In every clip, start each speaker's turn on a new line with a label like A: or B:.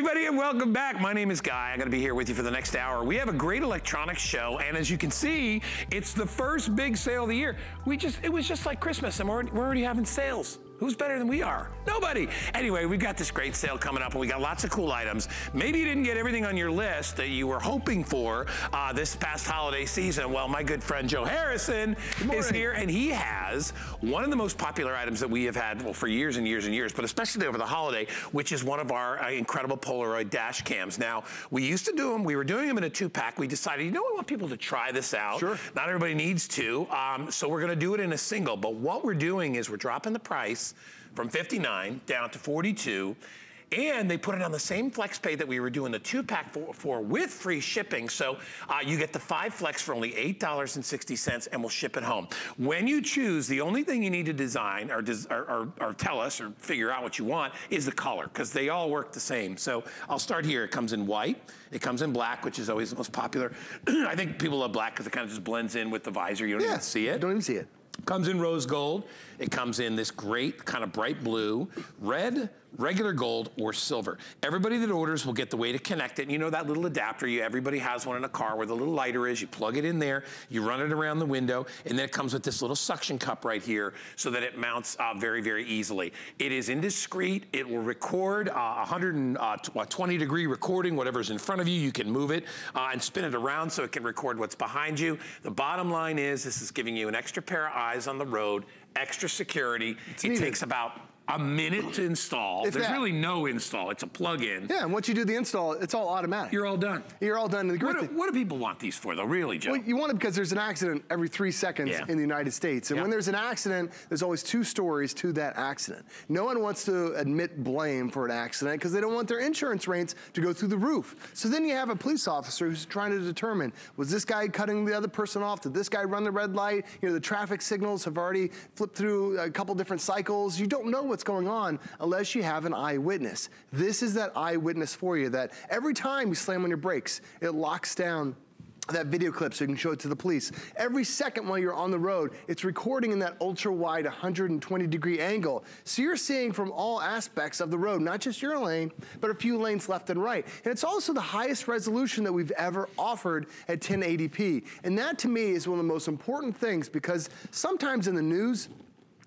A: everybody, and welcome back. My name is Guy. I'm going to be here with you for the next hour. We have a great electronics show, and as you can see, it's the first big sale of the year. It was just like Christmas, and we're already having sales. Who's better than we are? Nobody. Anyway, we've got this great sale coming up, and we got lots of cool items. Maybe you didn't get everything on your list that you were hoping for this past holiday season. Well, my good friend Joe Harrison is here, and he has one of the most popular items that we have had, well, for years and years and years, but especially over the holiday, which is one of our incredible Polaroid dash cams. Now, we used to do them. We were doing them in a 2-pack. We decided, you know, we want people to try this out. Sure. Not everybody needs to, so we're going to do it in a single. But what we're doing is we're dropping the price from $59 down to $42, and they put it on the same flex pay that we were doing the 2-pack for with free shipping. So you get the 5 flex for only $8.60, and we'll ship it home. When you choose, the only thing you need to design or tell us or figure out what you want is the color, because they all work the same. So I'll start here. It comes in white. It comes in black, which is always the most popular. I think people love black because it kind of just blends in with the visor. You don't even see it.
B: Don't even see it.
A: Comes in rose gold. It comes in this great kind of bright blue, red, regular gold, or silver. Everybody that orders will get the way to connect it. And you know that little adapter, everybody has one in a car where the little lighter is. You plug it in there, you run it around the window, and then it comes with this little suction cup right here so that it mounts very, very easily. It is indiscreet. It will record 120-degree recording, whatever's in front of you. You can move it and spin it around so it can record what's behind you. The bottom line is this is giving you an extra pair of eyes on the road, extra security. It takes about a minute to install. There's really no install. It's a plug-in.
B: Yeah, and once you do the install, it's all automatic.
A: You're all done.
B: You're all done.
A: What do people want these for, though, really, Joe?
B: Well, you want it because there's an accident every 3 seconds in the United States. And when there's an accident, there's always 2 stories to that accident. No one wants to admit blame for an accident because they don't want their insurance rates to go through the roof. So then you have a police officer who's trying to determine, was this guy cutting the other person off? Did this guy run the red light? You know, the traffic signals have already flipped through a couple different cycles. You don't know what's going on unless you have an eyewitness. This is that eyewitness for you, that every time you slam on your brakes, it locks down that video clip so you can show it to the police. Every second while you're on the road, it's recording in that ultra-wide 120-degree angle. So you're seeing from all aspects of the road, not just your lane, but a few lanes left and right. And it's also the highest resolution that we've ever offered at 1080p. And that, to me, is one of the most important things, because sometimes in the news,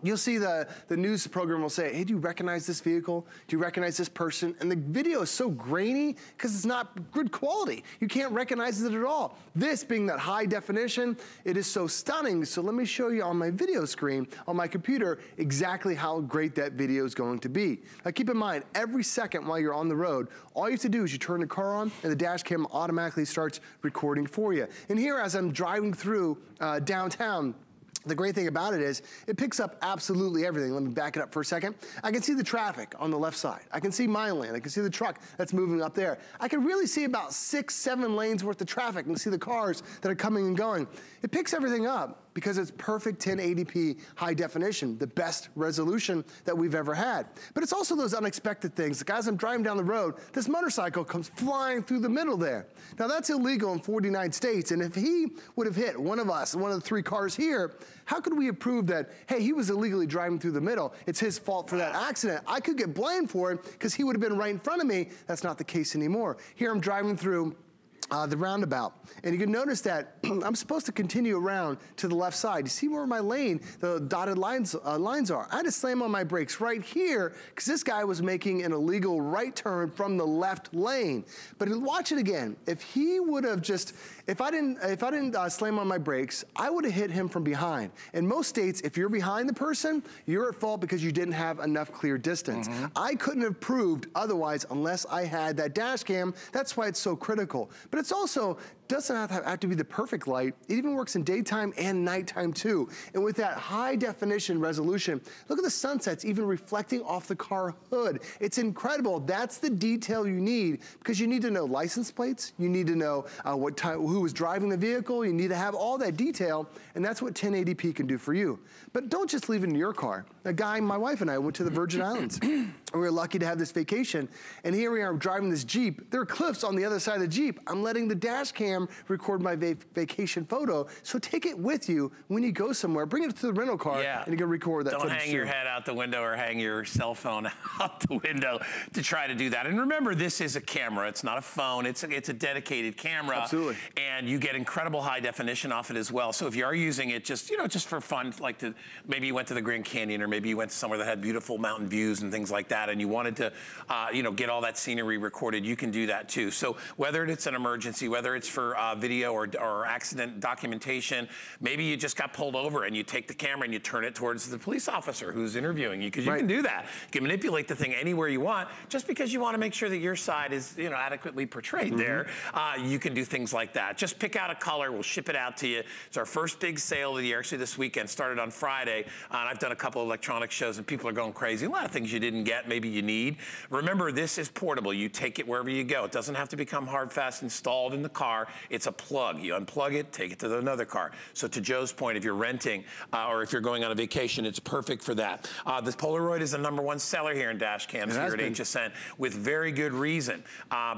B: you'll see the news program will say, hey, do you recognize this vehicle? Do you recognize this person? And the video is so grainy because it's not good quality. You can't recognize it at all. This being that high definition, it is so stunning. So let me show you on my video screen on my computer exactly how great that video is going to be. Now keep in mind, every second while you're on the road, all you have to do is you turn the car on and the dash cam automatically starts recording for you. And here, as I'm driving through downtown, the great thing about it is it picks up absolutely everything. Let me back it up for a second. I can see the traffic on the left side. I can see my lane. I can see the truck that's moving up there. I can really see about 6, 7 lanes worth of traffic and see the cars that are coming and going. It picks everything up because it's perfect 1080p high definition, the best resolution that we've ever had. But it's also those unexpected things. Like as I'm driving down the road, this motorcycle comes flying through the middle there. Now that's illegal in 49 states, and if he would have hit one of us, one of the 3 cars here, how could we have proved that, hey, he was illegally driving through the middle? It's his fault for that accident. I could get blamed for it because he would have been right in front of me. That's not the case anymore. Here I'm driving through the roundabout. And you can notice that I'm supposed to continue around to the left side. You see where my lane, the dotted lines are. I had to slam on my brakes right here because this guy was making an illegal right turn from the left lane. But watch it again. If he would have just, if I didn't slam on my brakes, I would have hit him from behind. In most states, if you're behind the person, you're at fault because you didn't have enough clear distance. I couldn't have proved otherwise unless I had that dash cam. That's why it's so critical. But it's also doesn't have to be the perfect light. It even works in daytime and nighttime too. And with that high definition resolution, look at the sunsets even reflecting off the car hood. It's incredible. That's the detail you need because you need to know license plates. You need to know who was driving the vehicle. You need to have all that detail, and that's what 1080p can do for you. But don't just leave it in your car. A guy, my wife and I went to the Virgin Islands. We were lucky to have this vacation, and here we are driving this Jeep. There are cliffs on the other side of the Jeep. I'm letting the dash cam Instagram, record my vacation photo. So take it with you when you go somewhere. Bring it to the rental car, and you can record that footage.
A: Don't hang your head out the window or hang your cell phone out the window to try to do that. And remember, this is a camera. It's not a phone. It's a dedicated camera.
B: Absolutely.
A: And you get incredible high definition off it as well. So if you are using it just, just for fun, like maybe you went to the Grand Canyon, or maybe you went to somewhere that had beautiful mountain views and things like that, and you wanted to, get all that scenery recorded, you can do that too. So whether it's an emergency, whether it's for video or accident documentation, maybe you just got pulled over and you take the camera and you turn it towards the police officer who's interviewing you, because you can do that. You can manipulate the thing anywhere you want, just because you want to make sure that your side is, adequately portrayed there. You can do things like that. Just pick out a color, we'll ship it out to you. It's our first big sale of the year, actually this weekend, started on Friday, and I've done a couple of electronic shows and people are going crazy. A lot of things you didn't get, maybe you need. Remember, this is portable. You take it wherever you go. It doesn't have to become hard, fast installed in the car. It's a plug. You unplug it, take it to another car. So to Joe's point, if you're renting or if you're going on a vacation, it's perfect for that. This Polaroid is the #1 seller here in dash cams here at HSN, with very good reason,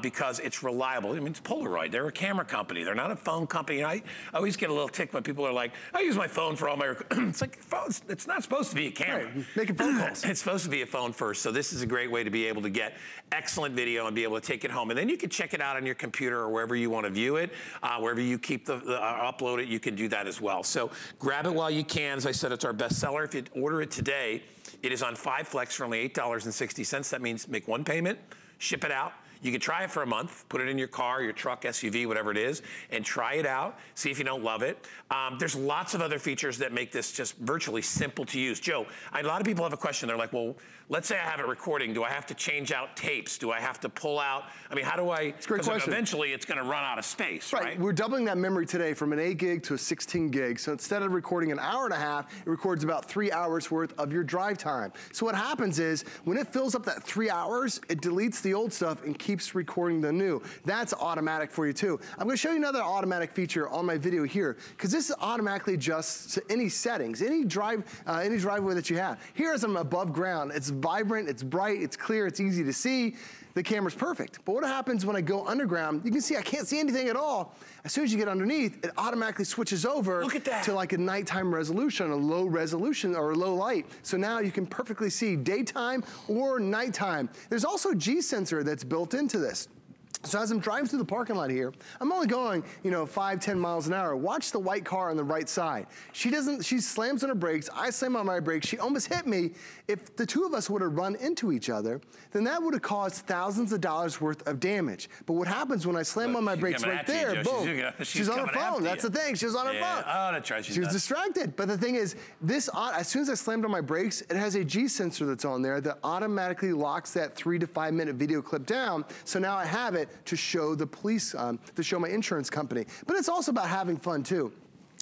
A: because it's reliable. I mean, it's Polaroid. They're a camera company. They're not a phone company. I always get a little tick when people are like, I use my phone for all my it's like, phones, it's not supposed to be a camera.
B: Right. Making phone calls.
A: It's supposed to be a phone first. So this is a great way to be able to get excellent video and be able to take it home. And then you can check it out on your computer or wherever you want to view it, wherever you keep upload it, you can do that as well. So grab it while you can. As I said, it's our best seller. If you order it today, it is on 5 Flex for only $8.60. That means make one payment, ship it out. You can try it for a month, put it in your car, your truck, SUV, whatever it is, and try it out. See if you don't love it. There's lots of other features that make this just virtually simple to use. Joe, a lot of people have a question. They're like, well, let's say I have it recording. Do I have to change out tapes? Do I have to pull out? I mean, how do I?
B: It's a great question.
A: Eventually, it's going to run out of space, right?
B: We're doubling that memory today from an 8 gig to a 16 gig. So instead of recording an hour and a half, it records about 3 hours worth of your drive time. So what happens is, when it fills up that 3 hours, it deletes the old stuff and keeps recording the new. That's automatic for you too. I'm going to show you another automatic feature on my video here, because this automatically adjusts to any settings, any driveway that you have. Here as I'm above ground, it's vibrant, it's bright, it's clear, it's easy to see. The camera's perfect. But what happens when I go underground, you can see I can't see anything at all. As soon as you get underneath, it automatically switches over to like a nighttime resolution, a low resolution or a low light. So now you can perfectly see daytime or nighttime. There's also a G sensor that's built into this. So as I'm driving through the parking lot here, I'm only going, 5, 10 miles an hour. Watch the white car on the right side. She slams on her brakes, I slam on my brakes, she almost hit me. If the two of us would have run into each other, then that would have caused thousands of dollars worth of damage. But what happens when I slam on my brakes right there, boom, she's on her phone. That's the thing, she was on her phone.
A: Oh, that's right,
B: she was distracted. But the thing is, as soon as I slammed on my brakes, it has a G sensor that's on there that automatically locks that 3 to 5 minute video clip down. So now I have it to show the police, to show my insurance company. But it's also about having fun too.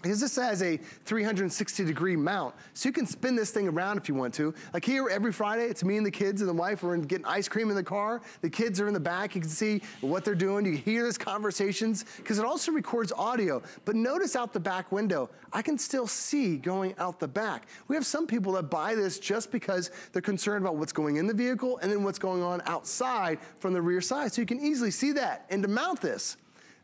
B: Because this has a 360-degree mount, so you can spin this thing around if you want to. Like here, every Friday, it's me and the kids and the wife. We're getting ice cream in the car. The kids are in the back. You can see what they're doing. You can hear these conversations, because it also records audio. But notice out the back window, I can still see going out the back. We have some people that buy this just because they're concerned about what's going in the vehicle and then what's going on outside from the rear side. So you can easily see that. And to mount this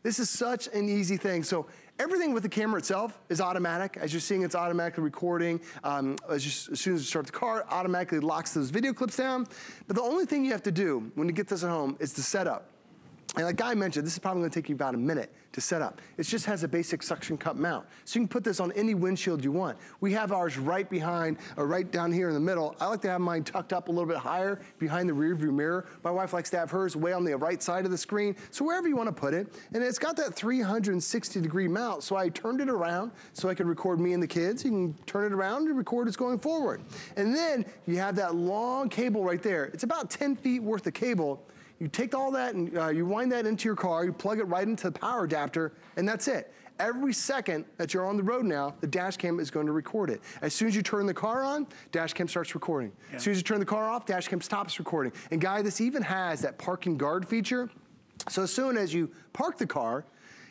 B: is such an easy thing. So everything with the camera itself is automatic. As you're seeing, it's automatically recording. As soon as you start the car, it automatically locks those video clips down. But the only thing you have to do when you get this at home is to set up. And like Guy mentioned, this is probably gonna take you about a minute to set up. It just has a basic suction cup mount. So you can put this on any windshield you want. We have ours right behind, or right down here in the middle. I like to have mine tucked up a little bit higher behind the rear view mirror. My wife likes to have hers way on the right side of the screen. So wherever you wanna put it. And it's got that 360-degree mount. So I turned it around so I could record me and the kids. You can turn it around and record us going forward. And then you have that long cable right there. It's about 10 feet worth of cable. You take all that and you wind that into your car, you plug it right into the power adapter, and that's it. Every second that you're on the road now, the dash cam is going to record it. As soon as you turn the car on, dash cam starts recording. As soon as you turn the car off, dash cam stops recording. And Guy, this even has that parking guard feature. So as soon as you park the car,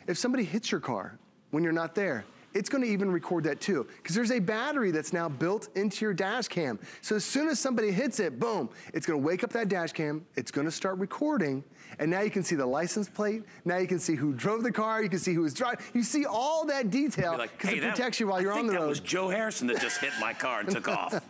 B: if somebody hits your car when you're not there, it's gonna even record that too. Because there's a battery that's now built into your dash cam. So as soon as somebody hits it, boom, it's gonna wake up that dash cam, it's gonna start recording, and now you can see the license plate, now you can see who drove the car, you can see who was driving, you see all that detail, because it protects you while you're on the road.
A: That was Joe Harrison that just hit my car and took off.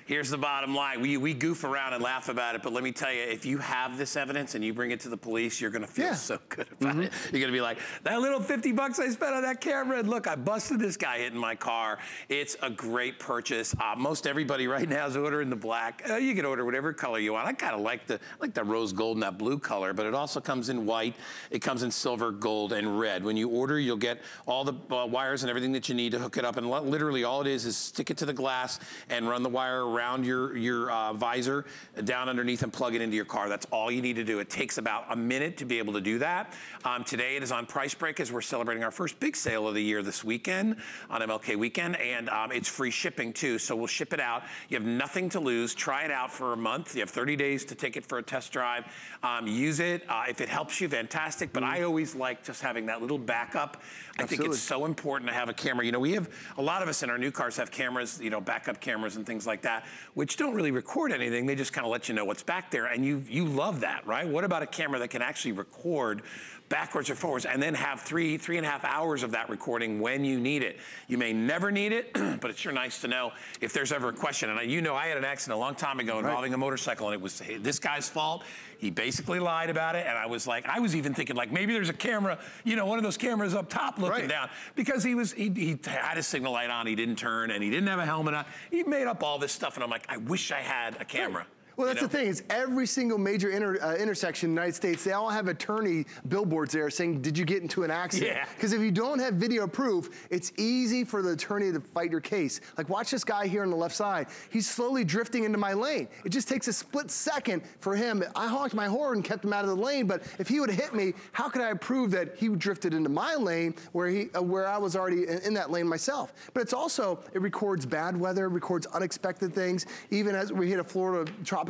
A: Here's the bottom line. We goof around and laugh about it, but let me tell you, if you have this evidence and you bring it to the police, you're gonna feel so good about it. You're gonna be like, that little 50 bucks I spent on that camera, and look, I busted this guy hitting my car. It's a great purchase. Most everybody right now is ordering the black. You can order whatever color you want. I kind of like the rose gold and that blue color, but it also comes in white. It comes in silver, gold, and red. When you order, you'll get all the wires and everything that you need to hook it up, and literally all it is stick it to the glass and run the wire around your visor, down underneath, and plug it into your car. That's all you need to do. It takes about a minute to be able to do that. Today it is on Price Break as we're celebrating our first big sale of the year this weekend, on MLK weekend, and it's free shipping too, so we'll ship it out. You have nothing to lose. Try it out for a month. You have 30 days to take it for a test drive. Use it. If it helps you, fantastic, but I always like just having that little backup. I think it's so important to have a camera. You know, we have, a lot of us in our new cars have cameras, you know, backup cameras and things like that, which don't really record anything. They just kind of let you know what's back there, and you love that, right? What about a camera that can actually record backwards or forwards and then have three and a half hours of that recording when you need it? You may never need it, but it's sure nice to know if there's ever a question. And you know, I had an accident a long time ago involving a motorcycle, and it was this guy's fault. He basically lied about it, and I was like, I was even thinking like, maybe there's a camera, you know, one of those cameras up top looking down, because he had his signal light on, he didn't turn, and he didn't have a helmet on. He made up all this stuff, and I'm like, I wish I had a camera.
B: Well, that's the thing, is every single major intersection in the United States, they all have attorney billboards there saying, did you get into an accident? Because if you don't have video proof, it's easy for the attorney to fight your case. Like, watch this guy here on the left side. He's slowly drifting into my lane. It just takes a split second for him. I honked my horn and kept him out of the lane, but if he would have hit me, how could I prove that he drifted into my lane where I was already in that lane myself? But it's also, it records bad weather, records unexpected things. Even as we hit a Florida tropical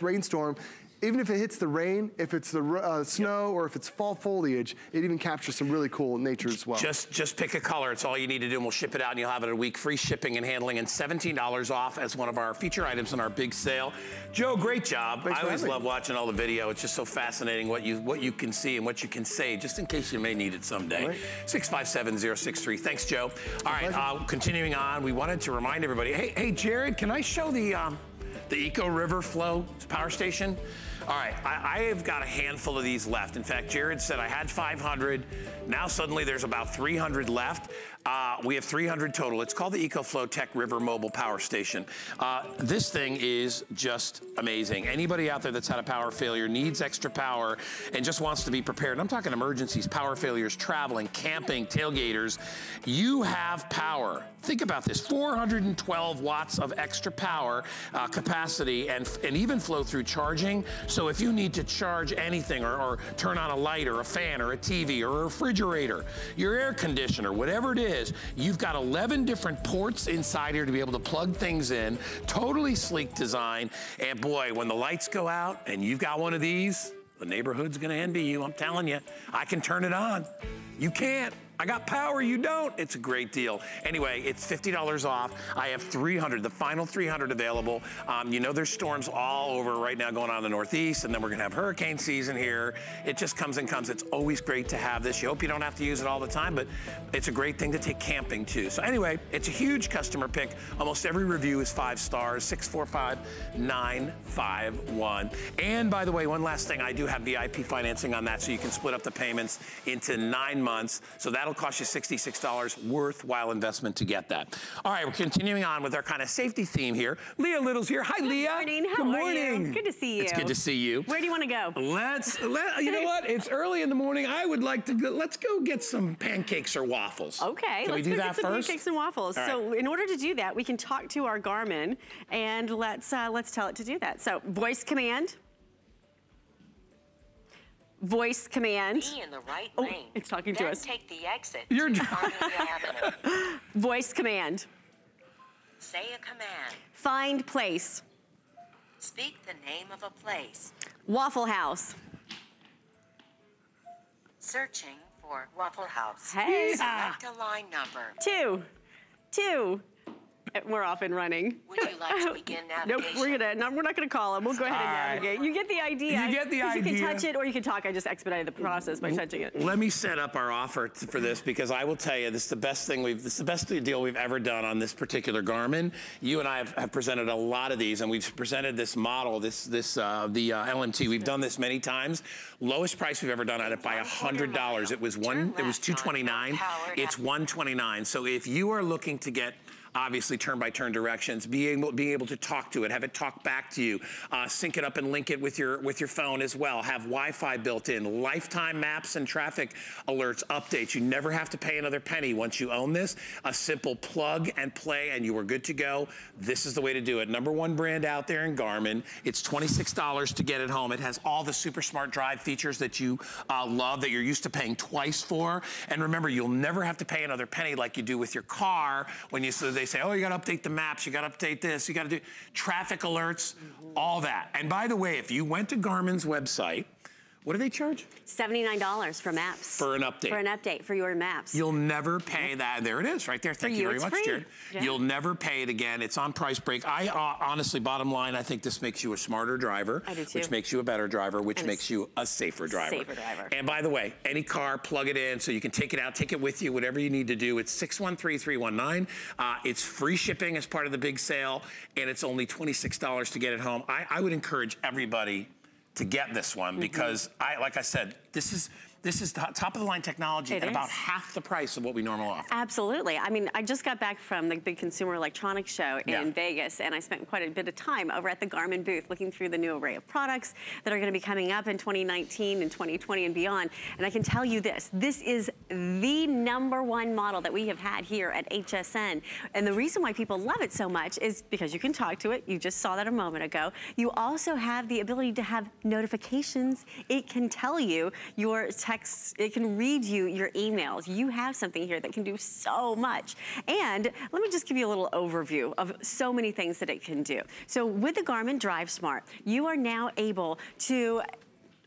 B: rainstorm, even if it hits the rain, if it's the snow, or if it's fall foliage, it even captures some really cool nature as well.
A: Just pick a color. It's all you need to do, and we'll ship it out, and you'll have it a week. Free shipping and handling, and $17 off as one of our feature items in our big sale. Joe, great job. I always love watching all the video. It's just so fascinating what you can see and what you can say, just in case you may need it someday. 657-063. Thanks, Joe. All right, continuing on, we wanted to remind everybody, hey, Jared, can I show the Eco River Flow power station? All right, I have got a handful of these left. In fact, Jared said I had 500. Now suddenly there's about 300 left. We have 300 total. It's called the EcoFlow Tech River Mobile Power Station. This thing is just amazing. Anybody out there that's had a power failure, needs extra power, and just wants to be prepared. I'm talking emergencies, power failures, traveling, camping, tailgaters. You have power. Think about this, 412 watts of extra power capacity, and even flow through charging. So if you need to charge anything, or turn on a light, or a fan, or a TV, or a refrigerator, your air conditioner, whatever it is, you've got 11 different ports inside here to be able to plug things in. Totally sleek design. And boy, when the lights go out and you've got one of these, the neighborhood's gonna envy you, I'm telling you. I can turn it on. You can't. I got power, you don't. It's a great deal. Anyway, it's $50 off. I have 300, the final 300 available. You know, there's storms all over right now going on in the Northeast, and then we're gonna have hurricane season here. It just comes and comes. It's always great to have this. You hope you don't have to use it all the time, but it's a great thing to take camping too. So anyway, it's a huge customer pick. Almost every review is 5 stars, 645-951. And by the way, one last thing, I do have VIP financing on that, so you can split up the payments into 9 months. So that'll cost you $66, worthwhile investment to get that. All right, we're continuing on with our kind of safety theme here. Leah Little's here. Hi, Leah.
C: Good morning. How are you? Good to see you.
A: It's good to see you.
C: Where do you want to go?
A: You know what? It's early in the morning. I would like to go, let's go get some pancakes or waffles.
C: Okay,
A: Can we do that
C: get some
A: first?
C: pancakes and waffles.
A: All
C: So in order to do that, we can talk to our Garmin, and let's tell it to do that. So voice command. Voice command.
D: Be in the right lane.
C: It's talking to us.
D: Take the exit.
A: You're
D: Avenue.
C: Voice command.
D: Say a command.
C: Find place.
D: Speak the name of a place.
C: Waffle House.
D: Searching for Waffle House.
C: Hey.
D: Select a line number.
C: 2. We're off and running.
D: Would you like to begin navigation?
C: Nope, we're not gonna call him. We'll go ahead and navigate. You get the idea.
A: You get the idea.
C: You can touch it or you can talk. I just expedited the process by touching it.
A: Let me set up our offer for this, because I will tell you, this is the best deal we've ever done on this particular Garmin. You and I have presented a lot of these, and we've presented this model, the LMT. We've done this many times. Lowest price we've ever done on it by $100. It was $229. It's $129. So if you are looking to get obviously turn-by-turn directions, being able to talk to it, have it talk back to you, sync it up and link it with your phone as well, have Wi-Fi built in, lifetime maps and traffic alerts, updates. You never have to pay another penny once you own this. A simple plug and play and you are good to go. This is the way to do it. #1 brand out there in Garmin. It's $26 to get it home. It has all the super smart drive features that you love, that you're used to paying twice for. And remember, you'll never have to pay another penny like you do with your car when they say, oh, you gotta update the maps, you gotta update this, you gotta do traffic alerts, all that. And by the way, if you went to Garmin's website, what do they charge?
C: $79 for maps.
A: For an update.
C: For an update for your maps.
A: You'll never pay that. There it is, right there. Thank you very much, Jared.
C: Yeah.
A: You'll never pay it again. It's on price break. I honestly, bottom line, I think this makes you a smarter driver.
C: I do too.
A: Which makes you a better driver, which makes you a safer driver. And by the way, any car, plug it in so you can take it out, take it with you, whatever you need to do. It's 613-319. It's free shipping as part of the big sale, and it's only $26 to get it home. I would encourage everybody to get this one, because like I said, this is top of the line technology at about half the price of what we normally offer.
C: Absolutely. I mean, I just got back from the big Consumer Electronics Show in Vegas, and I spent quite a bit of time over at the Garmin booth looking through the new array of products that are going to be coming up in 2019 and 2020 and beyond. And I can tell you this is the #1 model that we have had here at HSN. And the reason why people love it so much is because you can talk to it. You just saw that a moment ago. You also have the ability to have notifications. It can tell you your texts, it can read you your emails. You have something here that can do so much. And let me just give you a little overview of so many things that it can do. So with the Garmin Drive Smart, you are now able to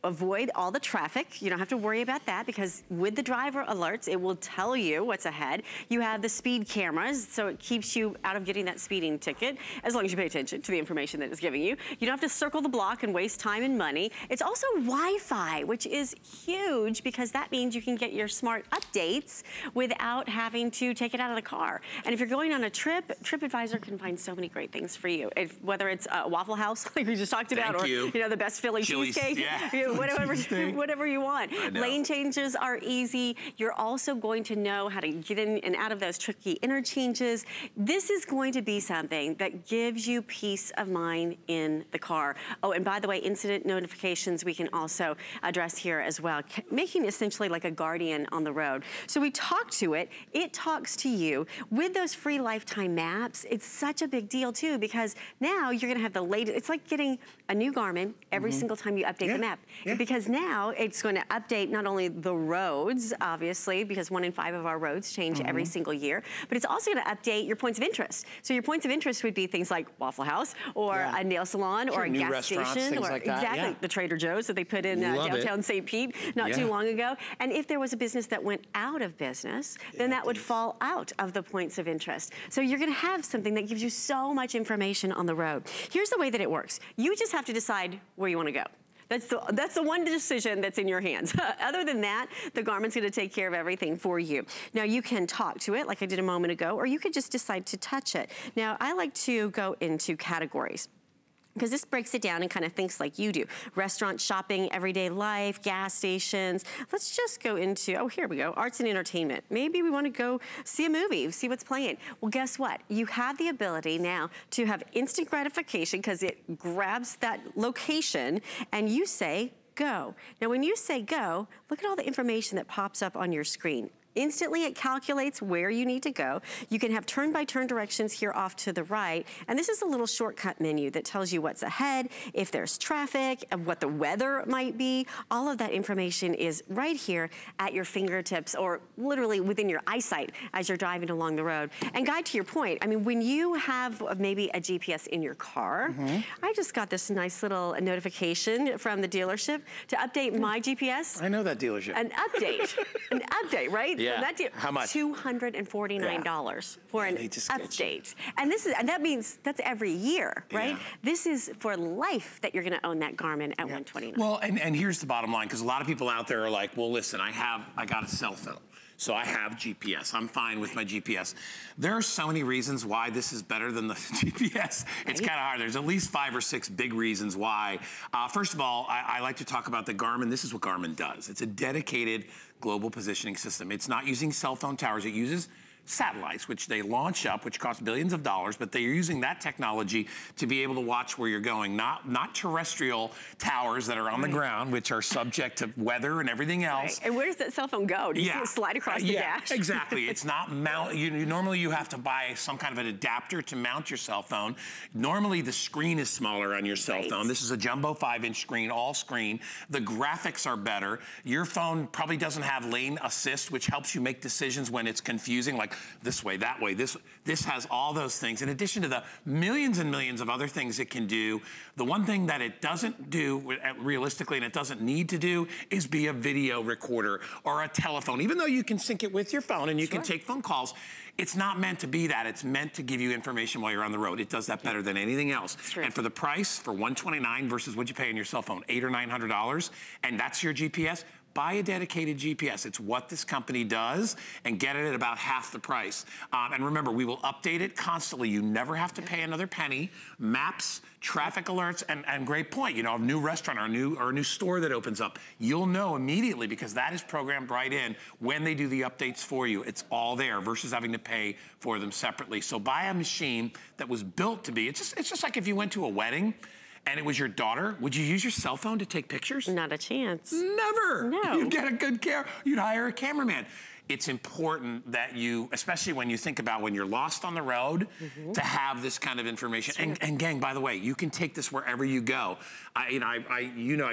C: avoid all the traffic. You don't have to worry about that, because with the driver alerts, it will tell you what's ahead. You have the speed cameras, so it keeps you out of getting that speeding ticket, as long as you pay attention to the information that it's giving you. You don't have to circle the block and waste time and money. It's also Wi-Fi, which is huge, because that means you can get your smart updates without having to take it out of the car. And if you're going on a trip, TripAdvisor can find so many great things for you. Whether it's a Waffle House, like we just talked about, or you know, the best Philly cheesecake. Whatever you want. Lane changes are easy. You're also going to know how to get in and out of those tricky interchanges. This is going to be something that gives you peace of mind in the car. Oh, and by the way, incident notifications we can also address here as well, making essentially like a guardian on the road. So we talk to it, it talks to you. With those free lifetime maps, it's such a big deal too, because now you're gonna have the latest, it's like getting a new Garmin every single time you update the map. Because now it's going to update not only the roads, obviously, because 1 in 5 of our roads change every single year, but it's also going to update your points of interest. So your points of interest would be things like Waffle House, or a nail salon, or a gas station, or
A: like that.
C: the Trader Joe's that they put in downtown St. Pete not too long ago. And if there was a business that went out of business, then that would fall out of the points of interest. So you're going to have something that gives you so much information on the road. Here's the way that it works. You just have to decide where you want to go. That's the one decision that's in your hands. Other than that, the Garmin's gonna take care of everything for you. Now you can talk to it like I did a moment ago, or you could just decide to touch it. Now I like to go into categories, because this breaks it down and kind of thinks like you do. Restaurant, shopping, everyday life, gas stations. Let's just go into, oh, here we go, arts and entertainment. Maybe we want to go see a movie, see what's playing. Well, guess what? You have the ability now to have instant gratification, because it grabs that location and you say, go. Now, when you say go, look at all the information that pops up on your screen. Instantly, it calculates where you need to go. You can have turn-by-turn directions here off to the right. And this is a little shortcut menu that tells you what's ahead, if there's traffic, and what the weather might be. All of that information is right here at your fingertips, or literally within your eyesight as you're driving along the road. And Guy, to your point, I mean, when you have maybe a GPS in your car, I just got this nice little notification from the dealership to update my GPS.
A: I know that dealership.
C: An update, right?
A: Yeah.
C: So
A: how much?
C: $249 for an update. And that means that's every year, right?
A: Yeah.
C: This is for life that you're gonna own that Garmin at $129.
A: Well, and here's the bottom line, because a lot of people out there are like, well, listen, I got a cell phone. So I have GPS. I'm fine with my GPS. There are so many reasons why this is better than the GPS. It's kind of hard. There's at least 5 or 6 big reasons why. First of all, I like to talk about the Garmin. This is what Garmin does. It's a dedicated global positioning system. It's not using cell phone towers. It uses satellites, which they launch up, which cost billions of dollars, but they're using that technology to be able to watch where you're going, not terrestrial towers that are on the ground, which are subject to weather and everything else.
C: And where does that cell phone go? Do you see it slide across the dash?
A: Exactly. It's not mount. Normally you have to buy some kind of an adapter to mount your cell phone. Normally the screen is smaller on your cell phone. This is a jumbo 5-inch screen, all screen. The graphics are better. Your phone probably doesn't have lane assist, which helps you make decisions when it's confusing, like this way, that way. This has all those things. In addition to the millions and millions of other things it can do, the one thing that it doesn't do realistically, and it doesn't need to do, is be a video recorder or a telephone. Even though you can sync it with your phone and you can take phone calls, it's not meant to be that. It's meant to give you information while you're on the road. It does that better than anything else. And for the price, for $129 versus what you pay on your cell phone, $800 or $900, and that's your GPS, buy a dedicated GPS. It's what this company does, and get it at about half the price. And remember, we will update it constantly. You never have to pay another penny. Maps, traffic alerts, and great point, you know, a new restaurant or a new store that opens up, you'll know immediately because that is programmed right in when they do the updates for you. It's all there versus having to pay for them separately. So buy a machine that was built to be, it's just like if you went to a wedding and it was your daughter, would you use your cell phone to take pictures?
C: Not a chance.
A: Never.
C: No.
A: You'd get a good you'd hire a cameraman. It's important that you, especially when you think about when you're lost on the road, to have this kind of information. And gang, by the way, you can take this wherever you go. I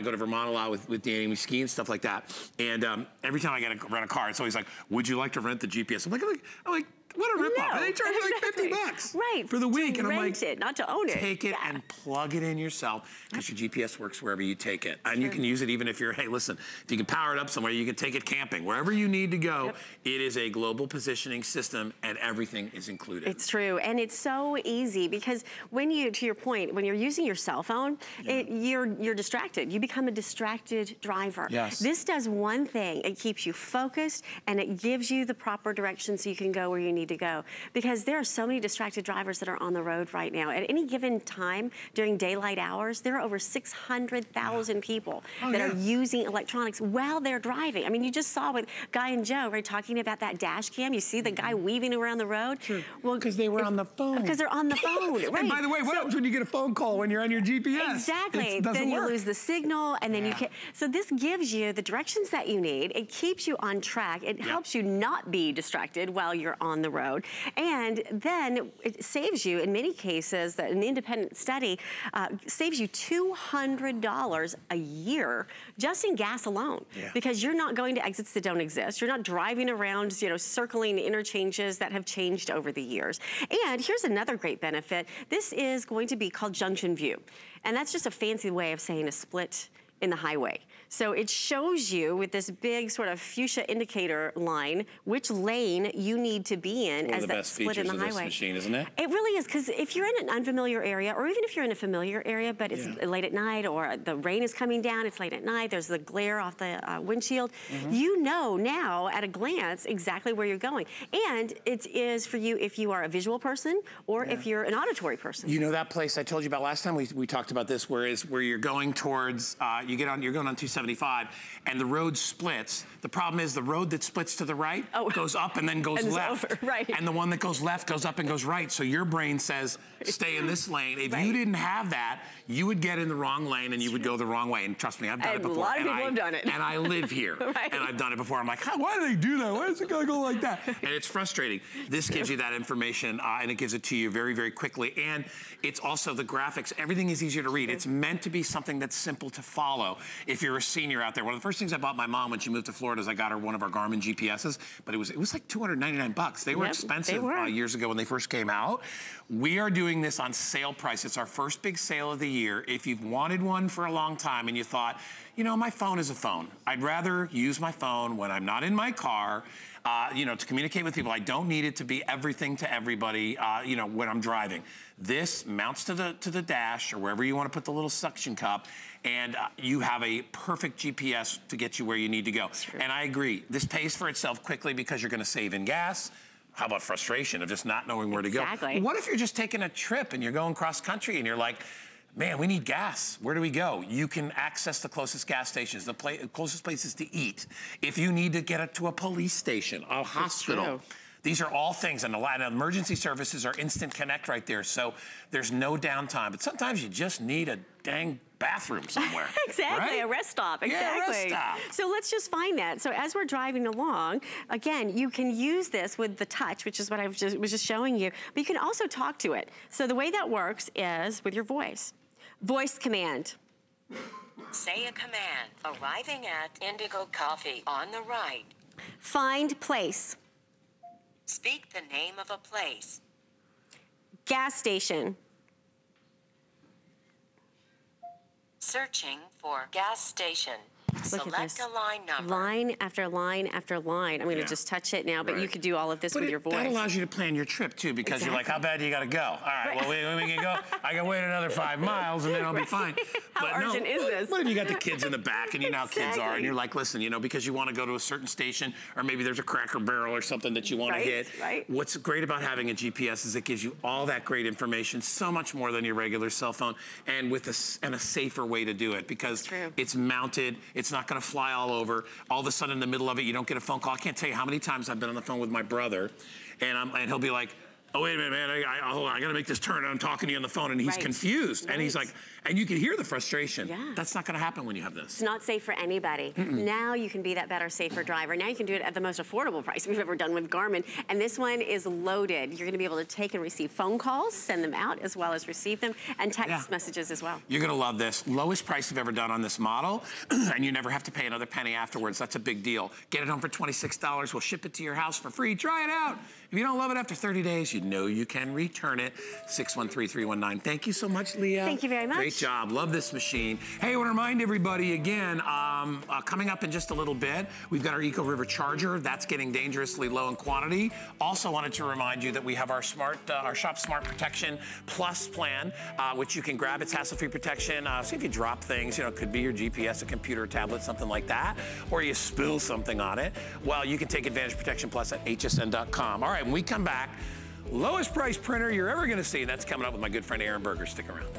A: go to Vermont a lot with Danny, we ski and stuff like that. And every time I rent a car, it's always like, would you like to rent the GPS? I'm like, what a ripoff.
C: No,
A: they charge you like $50 for the week.
C: And I'm like, it, not to own it.
A: Take it and plug it in yourself, because your GPS works wherever you take it. And you can use it even if you're, hey, listen, if you can power it up somewhere, you can take it camping. Wherever you need to go, it is a global positioning system and everything is included.
C: It's true, and it's so easy because when you, to your point, when you're using your cell phone, you're distracted. You become a distracted driver.
A: Yes.
C: This does one thing. It keeps you focused and it gives you the proper direction so you can go where you need to go. Because there are so many distracted drivers that are on the road right now. At any given time during daylight hours, there are over 600,000 people that are using electronics while they're driving. I mean, you just saw with Guy and Joe, right, talking about that dash cam. You see the guy weaving around the road.
A: Sure. Well, because they were on the phone.
C: Because they're on the phone, right.
A: And by the way, what happens when you get a phone call when you're on your GPS?
C: Exactly. Then you lose the signal, and then you can't. So this gives you the directions that you need. It keeps you on track. It helps you not be distracted while you're on the road. And then it saves you, in many cases, that an independent study saves you $200 a year just in gas alone. Because you're not going to exits that don't exist. You're not driving around, you know, circling interchanges that have changed over the years. And here's another great benefit. This is going to be called junction view. And that's just a fancy way of saying a split in the highway. So it shows you with this big sort of fuchsia indicator line which lane you need to be in as that split in the highway. One of the best features of this machine, isn't it? It really is, because if you're in an unfamiliar area, or even if you're in a familiar area, but it's late at night, or the rain is coming down, it's late at night, there's the glare off the windshield, you know now at a glance exactly where you're going. And it is for you if you are a visual person or if you're an auditory person. You know that place I told you about last time we talked about this, where you're going towards, you're going on 275 and the road splits. The problem is the road that splits to the right goes up and then goes left. And the one that goes left goes up and goes right. So your brain says,
A: stay in this lane. If you didn't have that, you would get in the wrong lane and you would go the wrong way. And trust me, I've done it before.
C: A lot of people have done it.
A: And I live here.
C: Right.
A: And I've done it before. I'm like, why do they do that? Why is it gonna go like that? And it's frustrating. This gives you that information and it gives it to you very, very quickly. And it's also the graphics. Everything is easier to read. It's meant to be something that's simple to follow. If you're a senior out there, one of the first things I bought my mom when she moved to Florida is I got her one of our Garmin GPSs, but it was like $299. They were expensive years ago when they first came out. We are doing this on sale price. It's our first big sale of the year. If you've wanted one for a long time and you thought, you know, my phone is a phone. I'd rather use my phone when I'm not in my car, you know, to communicate with people. I don't need it to be everything to everybody, you know, when I'm driving. This mounts to the dash or wherever you want to put the little suction cup, and you have a perfect GPS to get you where you need to go. And I agree, this pays for itself quickly because you're going to save in gas. How about frustration of just not knowing where to go? What if you're just taking a trip and you're going cross country and you're like, man, we need gas. Where do we go? You can access the closest gas stations, the closest places to eat. If you need to get to a police station, a hospital. These are all things, and a lot of emergency services are instant connect right there, so there's no downtime. But sometimes you just need a dang bathroom somewhere.
C: Exactly, a rest stop, exactly.
A: Yeah, rest stop.
C: So let's just find that. So as we're driving along, again, you can use this with the touch, which is what I was just showing you, but you can also talk to it. So the way that works is with your voice. Voice command.
D: Say a command. Arriving at Indigo Coffee on the right.
C: Find place.
D: Speak the name of a place.
C: Gas station.
D: Searching for gas station.
C: Look at this.
D: Select a line number.
C: Line after line after line. I'm going to just touch it now, but you could do all of this with your voice.
A: That allows you to plan your trip, too, because you're like, how bad do you got to go? All right, well, when we can go, I can wait another 5 miles, and then I'll be fine.
C: How urgent is this?
A: What if you got the kids in the back, and you know how kids are, and you're like, listen, you know, because you want to go to a certain station, or maybe there's a Cracker Barrel or something that you want to hit. What's great about having a GPS is it gives you all that great information, so much more than your regular cell phone, and with a safer way to do it, because it's mounted, it's not going to fly all over. All of a sudden in the middle of it, you don't get a phone call. I can't tell you how many times I've been on the phone with my brother, and he'll be like, oh, wait a minute, man, hold on, I gotta make this turn, and I'm talking to you on the phone, and he's confused, and he's like, and you can hear the frustration. That's not gonna happen when you have this.
C: It's not safe for anybody. Now you can be that better, safer driver. Now you can do it at the most affordable price we've ever done with Garmin, and this one is loaded. You're gonna be able to take and receive phone calls, send them out, as well as receive them, and text messages as well.
A: You're gonna love this. Lowest price I've ever done on this model, and you never have to pay another penny afterwards. That's a big deal. Get it home for $26. We'll ship it to your house for free. Try it out. If you don't love it after 30 days, you know you can return it. 613-319. Thank you so much, Leah.
C: Thank you very much.
A: Great job. Love this machine. Hey, I want to remind everybody again, coming up in just a little bit, we've got our Eco River charger. That's getting dangerously low in quantity. Also wanted to remind you that we have our Shop Smart Protection Plus plan, which you can grab. It's hassle-free protection. See if you drop things, you know, it could be your GPS, a computer, a tablet, something like that, or you spill something on it. Well, you can take advantage of Protection Plus at hsn.com. All right, when we come back, lowest price printer you're ever going to see. That's coming up with my good friend Aaron Berger. Stick around.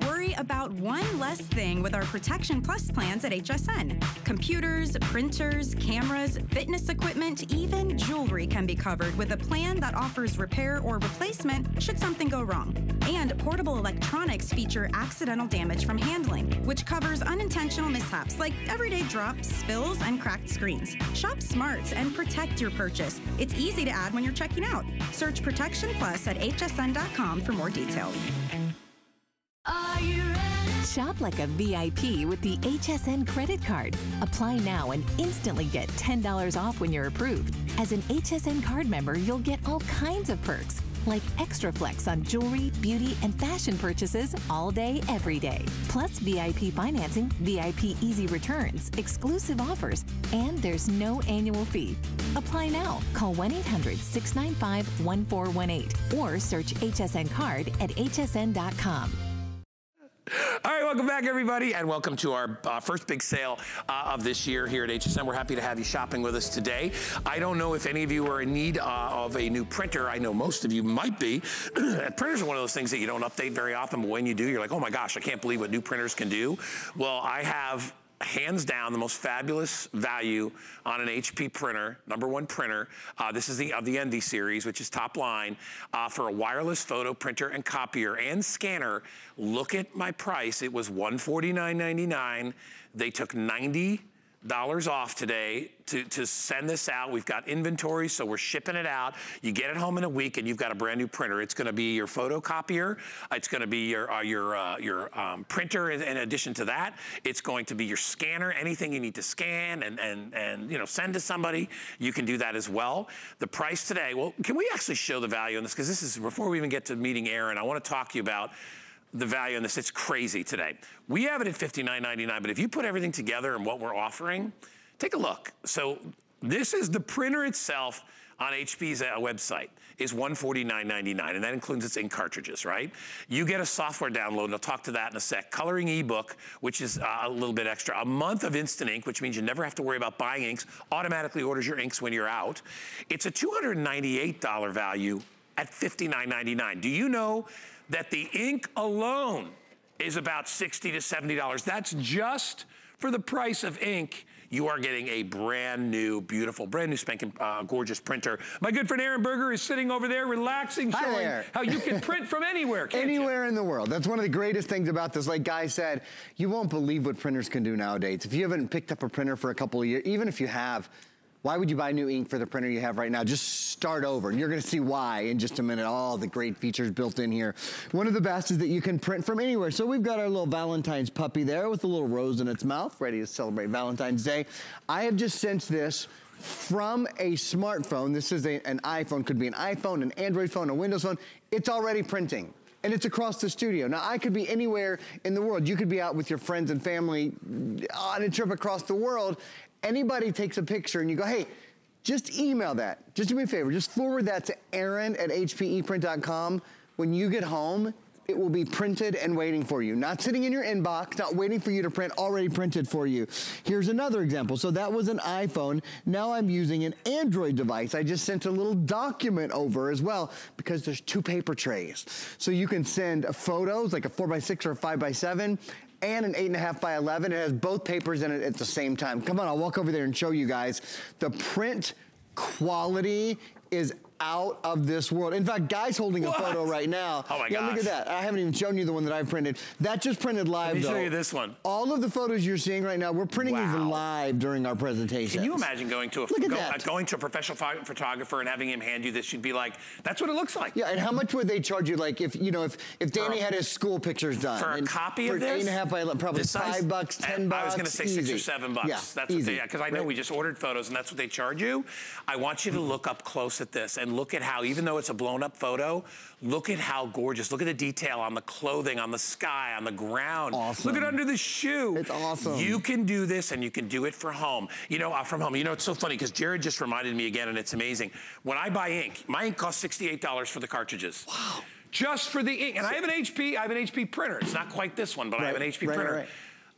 E: Worry about one less thing with our Protection Plus plans at HSN. Computers, printers, cameras, fitness equipment, even jewelry can be covered with a plan that offers repair or replacement should something go wrong. And portable electronics feature accidental damage from handling, which covers unintentional mishaps like everyday drops, spills, and cracked screens. Shop smart and protect your purchase. It's easy to add when you're checking out. Search Protection Plus at hsn.com for more details.
F: Are you ready? Shop like a VIP with the HSN credit card. Apply now and instantly get $10 off when you're approved. As an HSN card member, you'll get all kinds of perks, like extra flex on jewelry, beauty, and fashion purchases all day, every day. Plus VIP financing, VIP easy returns, exclusive offers, and there's no annual fee. Apply now. Call 1-800-695-1418 or search HSN card at hsn.com.
A: All right, welcome back, everybody, and welcome to our first big sale of this year here at HSN. We're happy to have you shopping with us today. I don't know if any of you are in need of a new printer. I know most of you might be. Printers are one of those things that you don't update very often, but when you do, you're like, oh my gosh, I can't believe what new printers can do. Well, I have hands down, the most fabulous value on an HP printer, #1 printer. This is of the Envy series, which is top line, for a wireless photo printer and copier and scanner. Look at my price. It was $149.99. They took $90 off today to send this out. We've got inventory, so we're shipping it out. You get it home in a week and you've got a brand new printer. It's gonna be your photocopier. It's gonna be your printer in addition to that. It's going to be your scanner, anything you need to scan and you know, send to somebody, you can do that as well. The price today, well, can we actually show the value on this? Because this is, before we even get to meeting Aaron, I wanna talk to you about the value on this. It's crazy today. We have it at $59.99, but if you put everything together and what we're offering, take a look. So this is the printer itself on HP's website is $149.99, and that includes its ink cartridges, right? You get a software download, and I'll talk to that in a sec. Coloring ebook, which is a little bit extra. A month of instant ink, which means you never have to worry about buying inks. Automatically orders your inks when you're out. It's a $298 value at $59.99. Do you know that the ink alone is about $60 to $70. That's just for the price of ink. You are getting a brand new, beautiful, brand new spanking gorgeous printer. My good friend Aaron Berger is sitting over there, relaxing, showing how you can print from anywhere,
G: anywhere in the world. That's one of the greatest things about this. Like Guy said, you won't believe what printers can do nowadays. If you haven't picked up a printer for a couple of years, even if you have, why would you buy new ink for the printer you have right now? Just start over, and you're gonna see why in just a minute. All the great features built in here. One of the best is that you can print from anywhere. So we've got our little Valentine's puppy there with a little rose in its mouth, ready to celebrate Valentine's Day. I have just sent this from a smartphone. This is an iPhone, could be an iPhone, an Android phone, a Windows phone. It's already printing. And it's across the studio. Now, I could be anywhere in the world. You could be out with your friends and family on a trip across the world. Anybody takes a picture and you go, hey, just email that. Just do me a favor, just forward that to Aaron@hpeprint.com. When you get home, it will be printed and waiting for you. Not sitting in your inbox, not waiting for you to print, already printed for you. Here's another example. So that was an iPhone. Now I'm using an Android device. I just sent a little document over as well because there's 2 paper trays. So you can send photos, like a 4x6 or a 5x7, and an 8.5x11. It has both papers in it at the same time. Come on, I'll walk over there and show you guys. The print quality is out of this world. In fact, Guy's holding a photo right now.
A: Oh my gosh.
G: Yeah, look at that. I haven't even shown you the one that I've printed. That just printed live, though.
A: Let me show you this one.
G: All of the photos you're seeing right now, we're printing these live during our presentation.
A: Can you imagine going to a professional photographer and having him hand you this? You'd be like, that's what it looks like.
G: Yeah, and how much would they charge you? Like if, you know, if Danny had his school pictures done.
A: For a copy of this?
G: 8.5x11, probably $5, $10.
A: I was gonna say
G: easy.
A: $6 or $7.
G: Yeah,
A: that's
G: easy.
A: what because I know we just ordered photos and that's what they charge you. I want you to look up close at this and look at how, even though it's a blown up photo, look at how gorgeous. Look at the detail on the clothing, on the sky, on the ground.
G: Awesome.
A: Look at under the shoe.
G: It's awesome.
A: You can do this and you can do it for home. You know, from home. You know, it's so funny because Jared just reminded me again and it's amazing. When I buy ink, my ink costs $68 for the cartridges. Wow. Just for the ink. And I have an HP printer. It's not quite this one, but I have an HP printer. Right.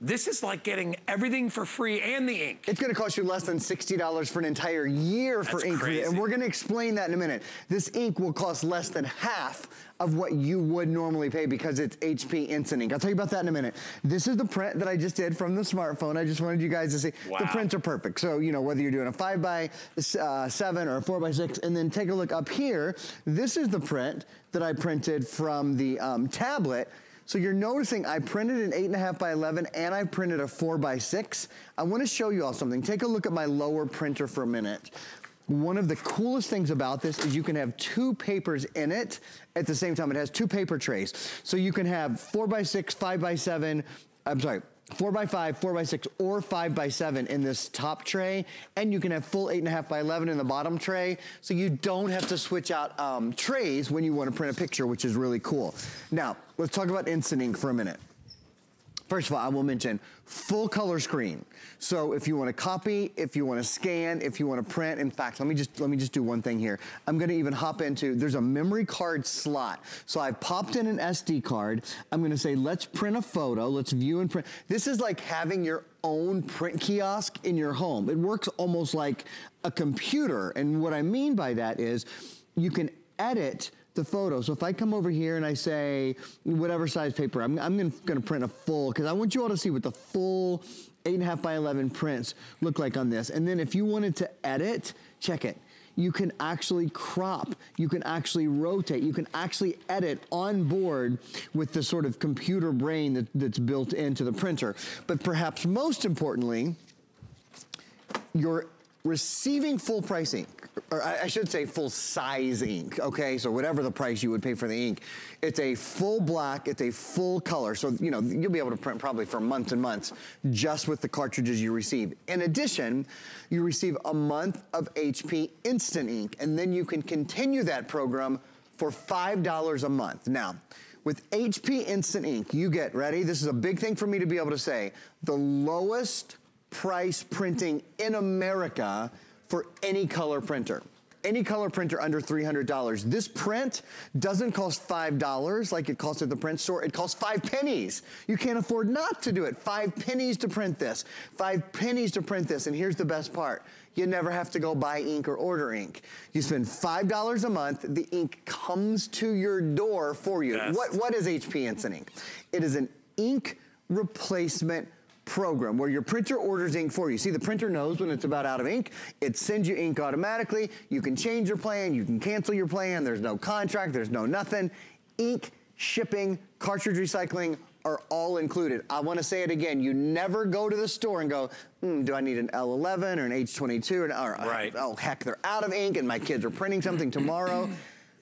A: This is like getting everything for free and the ink.
G: It's gonna cost you less than $60 for an entire year for ink.
A: Crazy.
G: And we're gonna explain that in a minute. This ink will cost less than half of what you would normally pay because it's HP Instant Ink. I'll tell you about that in a minute. This is the print that I just did from the smartphone. I just wanted you guys to see. Wow. The prints are perfect. So, you know, whether you're doing a 5x7 or a 4x6, and then take a look up here. This is the print that I printed from the tablet. So you're noticing I printed an 8.5x11 and I printed a 4x6. I want to show you all something. Take a look at my lower printer for a minute. One of the coolest things about this is you can have 2 papers in it at the same time. It has 2 paper trays. So you can have 4x6, 5x7, I'm sorry, 4x5, 4x6, or 5x7 in this top tray, and you can have full 8.5x11 in the bottom tray, so you don't have to switch out trays when you want to print a picture, which is really cool. Now, let's talk about Instant Ink for a minute. First of all, I will mention full color screen. So if you want to copy, if you want to scan, if you want to print, in fact, let me just do one thing here. I'm going to even hop into, there's a memory card slot. So I've popped in an SD card. I'm going to say, let's print a photo. Let's view and print. This is like having your own print kiosk in your home. It works almost like a computer. And what I mean by that is you can edit the photo. So if I come over here and I say, whatever size paper, I'm gonna print a full, because I want you all to see what the full 8.5 by 11 prints look like on this. And then if you wanted to edit, check it. You can actually crop, you can actually rotate, you can actually edit on board with the sort of computer brain that's built into the printer. But perhaps most importantly, you're receiving full price ink, or I should say full size ink, okay? So whatever the price you would pay for the ink, it's a full black, it's a full color. So, you know, you'll be able to print probably for months and months just with the cartridges you receive. In addition, you receive a month of HP Instant Ink, and then you can continue that program for $5 a month. Now, with HP Instant Ink, you get, ready? This is a big thing for me to be able to say, the lowest price printing in America for any color printer. Any color printer under $300. This print doesn't cost $5 like it costs at the print store. It costs 5 pennies. You can't afford not to do it. 5 pennies to print this. 5 pennies to print this. And here's the best part. You never have to go buy ink or order ink. You spend $5 a month. The ink comes to your door for you.
A: Yes.
G: What is HP Instant Ink? It is an ink replacement program where your printer orders ink for you. See, the printer knows when it's about out of ink. It sends you ink automatically. You can change your plan. You can cancel your plan. There's no contract. There's no nothing. Ink, shipping, cartridge recycling are all included. I want to say it again. You never go to the store and go, do I need an L11 or an H22? Or
A: right.
G: Oh, heck, they're out of ink and my kids are printing something tomorrow.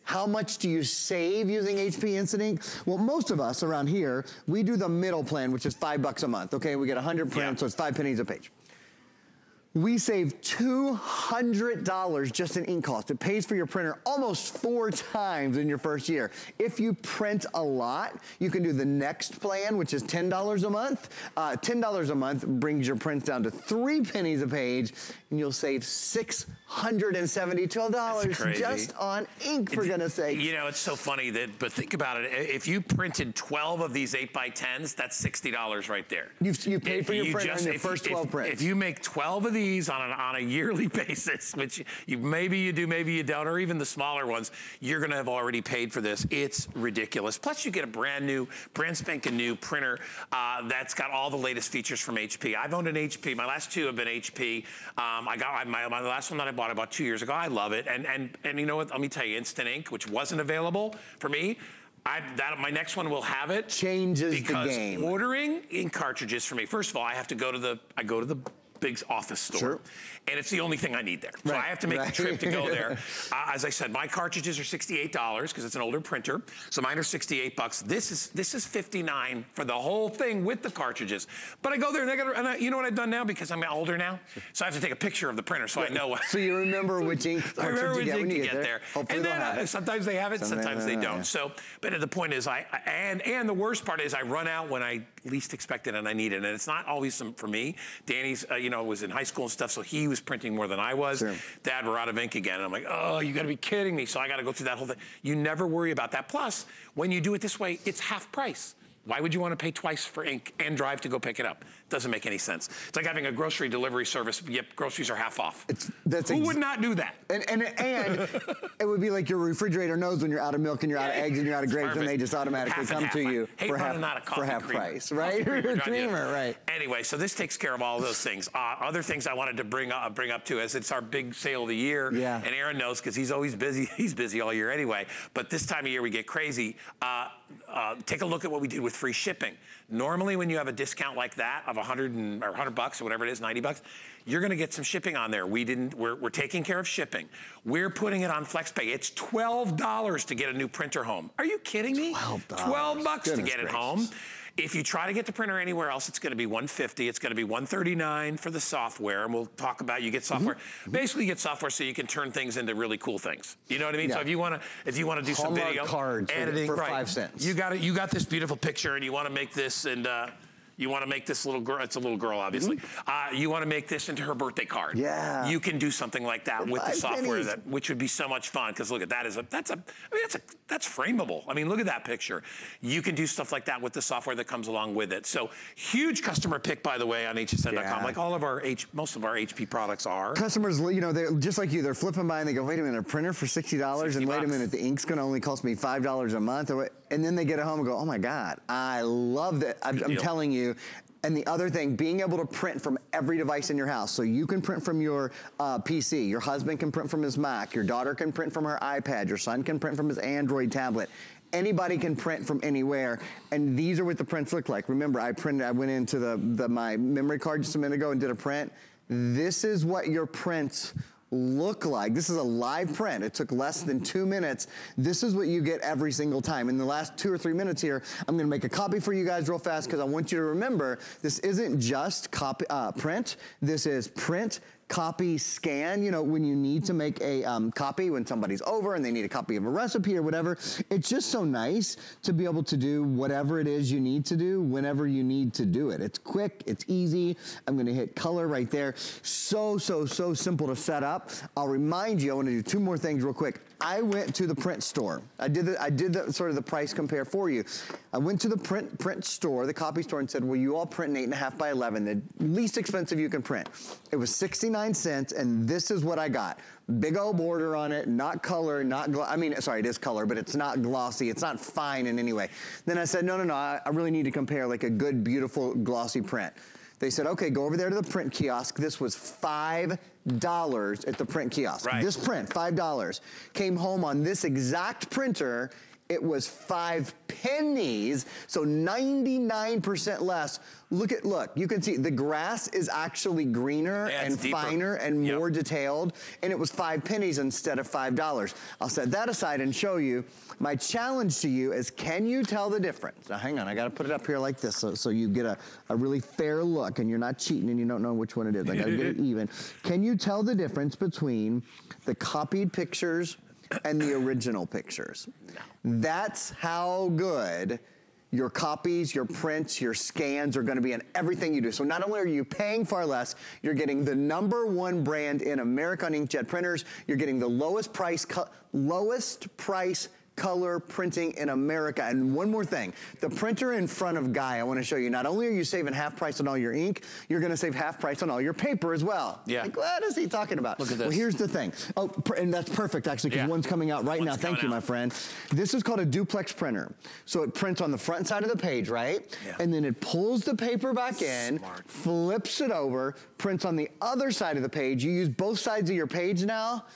G: How much do you save using HP Instant Ink? Well, most of us around here, we do the middle plan, which is $5 a month. Okay, we get 100 prints, so it's 5 pennies a page. We save $200 just in ink cost. It pays for your printer almost 4 times in your first year. If you print a lot, you can do the next plan, which is $10 a month. $10 a month brings your prints down to 3 pennies a page, and you'll save $672 just on ink, for goodness sake.
A: You know, it's so funny but think about it. If you printed 12 of these 8x10s, that's $60 right there.
G: You paid for your printer on your first 12 prints.
A: If you make 12 of these on a yearly basis, which maybe you do, maybe you don't, or even the smaller ones, you're gonna have already paid for this. It's ridiculous. Plus you get a brand spanking new printer that's got all the latest features from HP. I've owned an HP. My last 2 have been HP. I got my last one that I bought about 2 years ago. I love it. And you know what? Let me tell you, Instant Ink, which wasn't available for me, my next one will have it.
G: Changes the game.
A: Because ordering ink cartridges for me, first of all, I go to the big office store. Sure. And it's the only thing I need there. So I have to make the trip to go there. As I said, my cartridges are $68 because it's an older printer. So mine are $68. This is $59 for the whole thing with the cartridges. But I go there and you know what I've done now, because I'm older now? So I have to take a picture of the printer so I know what.
G: So you remember which ink cartridge you get when you get there.
A: And then sometimes they have it, sometimes they don't. So, but the point is, and the worst part is I run out when I least expect it and I need it. And it's not always for me. Danny's, was in high school and stuff, so he was printing more than I was. Sure. Dad, we're out of ink again. And I'm like, oh, you gotta be kidding me. So I gotta go through that whole thing. You never worry about that. Plus, when you do it this way, it's half price. Why would you want to pay twice for ink and drive to go pick it up? Doesn't make any sense. It's like having a grocery delivery service, yep, groceries are half off. Who would not do that?
G: And it would be like your refrigerator knows when you're out of milk and you're out of eggs and you're out of grapes, and they just automatically come to you for half price, right? Creamer, right?
A: Anyway, so this takes care of all of those things. Other things I wanted to bring up too, as it's our big sale of the year. Yeah. And Aaron knows because he's always busy. He's busy all year anyway. But this time of year we get crazy. Take a look at what we did with free shipping. Normally, when you have a discount like that of $100 or whatever it is, $90, you're going to get some shipping on there. We're taking care of shipping. We're putting it on FlexPay. It's $12 to get a new printer home. Are you kidding me? $12 to get it home. If you try to get the printer anywhere else, it's going to be $150. It's going to be $139 for the software, and we'll talk about you get software. Basically, you get software so you can turn things into really cool things. You know what I mean? Yeah. So if you want to do some video
G: cards
A: editing,
G: for 5 cents,
A: you got this beautiful picture, and you want to make this and. You want to make this little girl, it's a little girl, obviously. You want to make this into her birthday card.
G: Yeah.
A: You can do something like that with the software, which would be so much fun. Because look at that, that's frameable. I mean, look at that picture. You can do stuff like that with the software that comes along with it. So huge customer pick, by the way, on hsn.com. Like all of our, most of our HP products are.
G: Customers, you know, they're just like you. They're flipping by and they go, wait a minute, a printer for $60, and wait a minute, the ink's going to only cost me $5 a month. And then they get it home and go, oh my God, I love that. I'm telling you. And the other thing, being able to print from every device in your house. So you can print from your PC, your husband can print from his Mac, your daughter can print from her iPad, your son can print from his Android tablet. Anybody can print from anywhere, and these are what the prints look like. Remember, I went into my memory card just a minute ago and did a print. This is what your prints look like. This is a live print. It took less than 2 minutes. This is what you get every single time. In the last 2 or 3 minutes here, I'm gonna make a copy for you guys real fast because I want you to remember, this isn't just print. This is print, copy, scan. You know, when you need to make a copy when somebody's over and they need a copy of a recipe or whatever, it's just so nice to be able to do whatever it is you need to do whenever you need to do it. It's quick, it's easy. I'm gonna hit color right there. So simple to set up. I'll remind you, I wanna do 2 more things real quick. I went to the print store. I did the sort of the price compare for you. I went to the print store, the copy store, and said, will you all print an 8.5 by 11, the least expensive you can print. It was 69 cents, and this is what I got. Big old border on it, not color, sorry, it is color, but it's not glossy, it's not fine in any way. Then I said, no, I really need to compare like a good, beautiful, glossy print. They said, okay, go over there to the print kiosk. This was $5 at the print kiosk. Right. This print, $5. Came home on this exact printer, it was 5 pennies, so 99% less. Look, you can see the grass is actually greener and finer and more detailed, and it was 5 pennies instead of $5. I'll set that aside and show you. My challenge to you is, can you tell the difference? Now hang on, I gotta put it up here like this so you get a really fair look and you're not cheating and you don't know which one it is. I gotta get it even. Can you tell the difference between the copied pictures and the original pictures? No. That's how good your copies, your prints, your scans are gonna be in everything you do. So not only are you paying far less, you're getting the #1 brand in America on inkjet printers, you're getting the lowest price color printing in America. And one more thing, the printer in front of Guy, I wanna show you, not only are you saving half price on all your ink, you're gonna save half price on all your paper as well. Yeah. Like, what is he talking about? Look at this. Well, here's the thing. Oh, and that's perfect actually, because one's coming out right now. Thank you, my friend. This is called a duplex printer. So it prints on the front side of the page, right? Yeah. And then it pulls the paper back in, flips it over, prints on the other side of the page. You use both sides of your page now.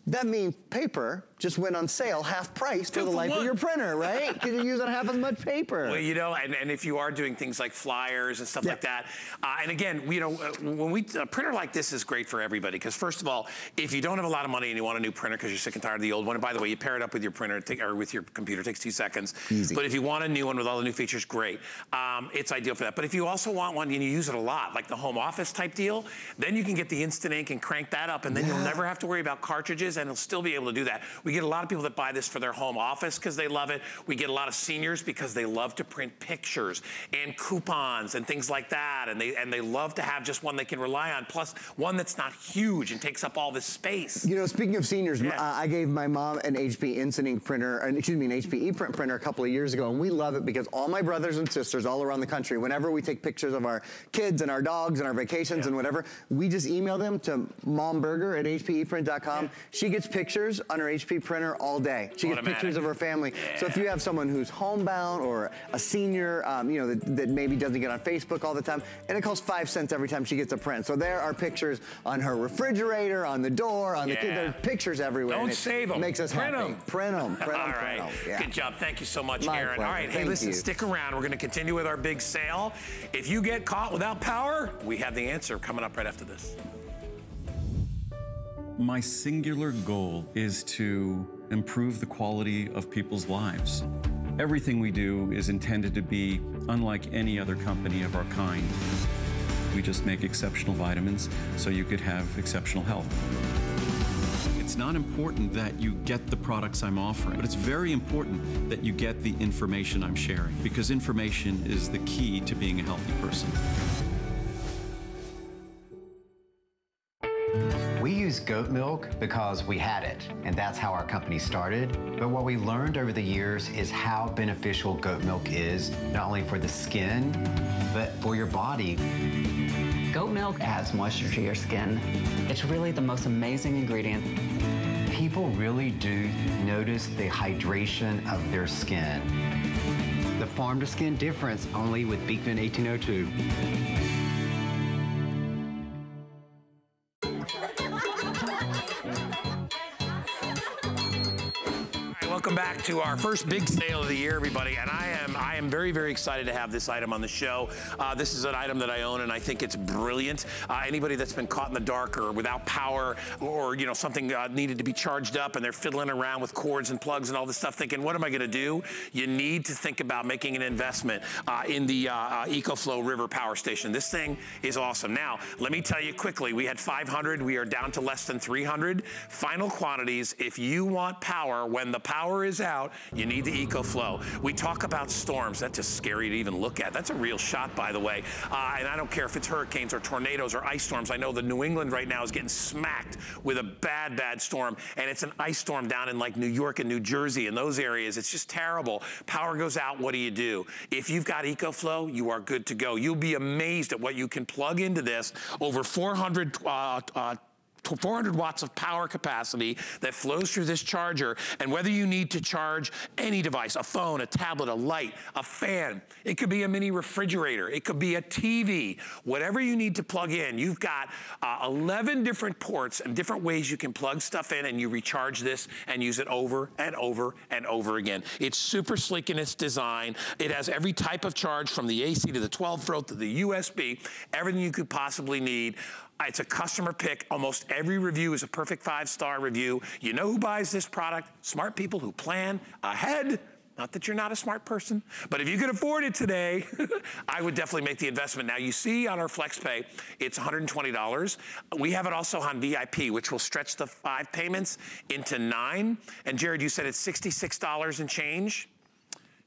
G: That means paper just went on sale half price for the life of your printer, right? Because you're using half as much paper.
A: Well, you know, and if you are doing things like flyers and stuff like that, and again, you know, when a printer like this is great for everybody, because first of all, if you don't have a lot of money and you want a new printer because you're sick and tired of the old one, and by the way, you pair it up with your printer or with your computer, it takes 2 seconds. Easy. But if you want a new one with all the new features, great. It's ideal for that. But if you also want one and you use it a lot, like the home office type deal, then you can get the instant ink and crank that up, and then you'll never have to worry about cartridges, and it'll still be able to do that. We get a lot of people that buy this for their home office because they love it. We get a lot of seniors because they love to print pictures and coupons and things like that, and they love to have just one they can rely on, plus one that's not huge and takes up all this space.
G: You know, speaking of seniors, I gave my mom an HP Instant Ink printer, an HP ePrint printer a couple of years ago, and we love it because all my brothers and sisters all around the country, whenever we take pictures of our kids and our dogs and our vacations and whatever, we just email them to momburger@hpeprint.com. She gets pictures on her HP printer all day. She gets pictures of her family. So if you have someone who's homebound or a senior, you know, that maybe doesn't get on Facebook all the time, and it costs 5 cents every time she gets a print. So there are pictures on her refrigerator, on the door, on the kid. There's pictures everywhere.
A: Don't save them.
G: Makes us happy. Print them.
A: All right. Good job. Thank you so much, Aaron. All right. Hey, listen, stick around. We're going to continue with our big sale. If you get caught without power, we have the answer coming up right after this.
H: My singular goal is to improve the quality of people's lives. Everything we do is intended to be unlike any other company of our kind. We just make exceptional vitamins so you could have exceptional health. It's not important that you get the products I'm offering, but it's very important that you get the information I'm sharing, because information is the key to being a healthy person.
I: We use goat milk because we had it, and that's how our company started. But what we learned over the years is how beneficial goat milk is, not only for the skin, but for your body.
J: Goat milk adds moisture to your skin. It's really the most amazing ingredient.
I: People really do notice the hydration of their skin. The farm-to-skin difference only with Beekman 1802.
A: Welcome back to our first big sale of the year, everybody, and I am very, very excited to have this item on the show. This is an item that I own, and I think it's brilliant. Anybody that's been caught in the dark or without power, or something needed to be charged up, and they're fiddling around with cords and plugs and all this stuff, thinking, what am I going to do? You need to think about making an investment in the EcoFlow River Power Station. This thing is awesome. Now, let me tell you quickly, we had 500. We are down to less than 300. Final quantities. If you want power when the power is out, you need the EcoFlow. We talk about storms. That's just scary to even look at. That's a real shot, by the way. And I don't care if it's hurricanes or tornadoes or ice storms. I know that New England right now is getting smacked with a bad, bad storm. And it's an ice storm down in like New York and New Jersey and those areas. It's just terrible. Power goes out. What do? If you've got EcoFlow, you are good to go. You'll be amazed at what you can plug into this. Over 400 watts of power capacity that flows through this charger, and whether you need to charge any device, a phone, a tablet, a light, a fan, it could be a mini refrigerator, it could be a TV, whatever you need to plug in, you've got 11 different ports and different ways you can plug stuff in, and you recharge this and use it over and over and over again. It's super sleek in its design. It has every type of charge, from the AC to the 12-volt to the USB, everything you could possibly need. It's a customer pick. Almost every review is a perfect 5-star review. You know who buys this product? Smart people who plan ahead. Not that you're not a smart person, but if you can afford it today, I would definitely make the investment. Now, you see on our FlexPay, it's $120. We have it also on VIP, which will stretch the 5 payments into 9. And Jared, you said it's $66 and change?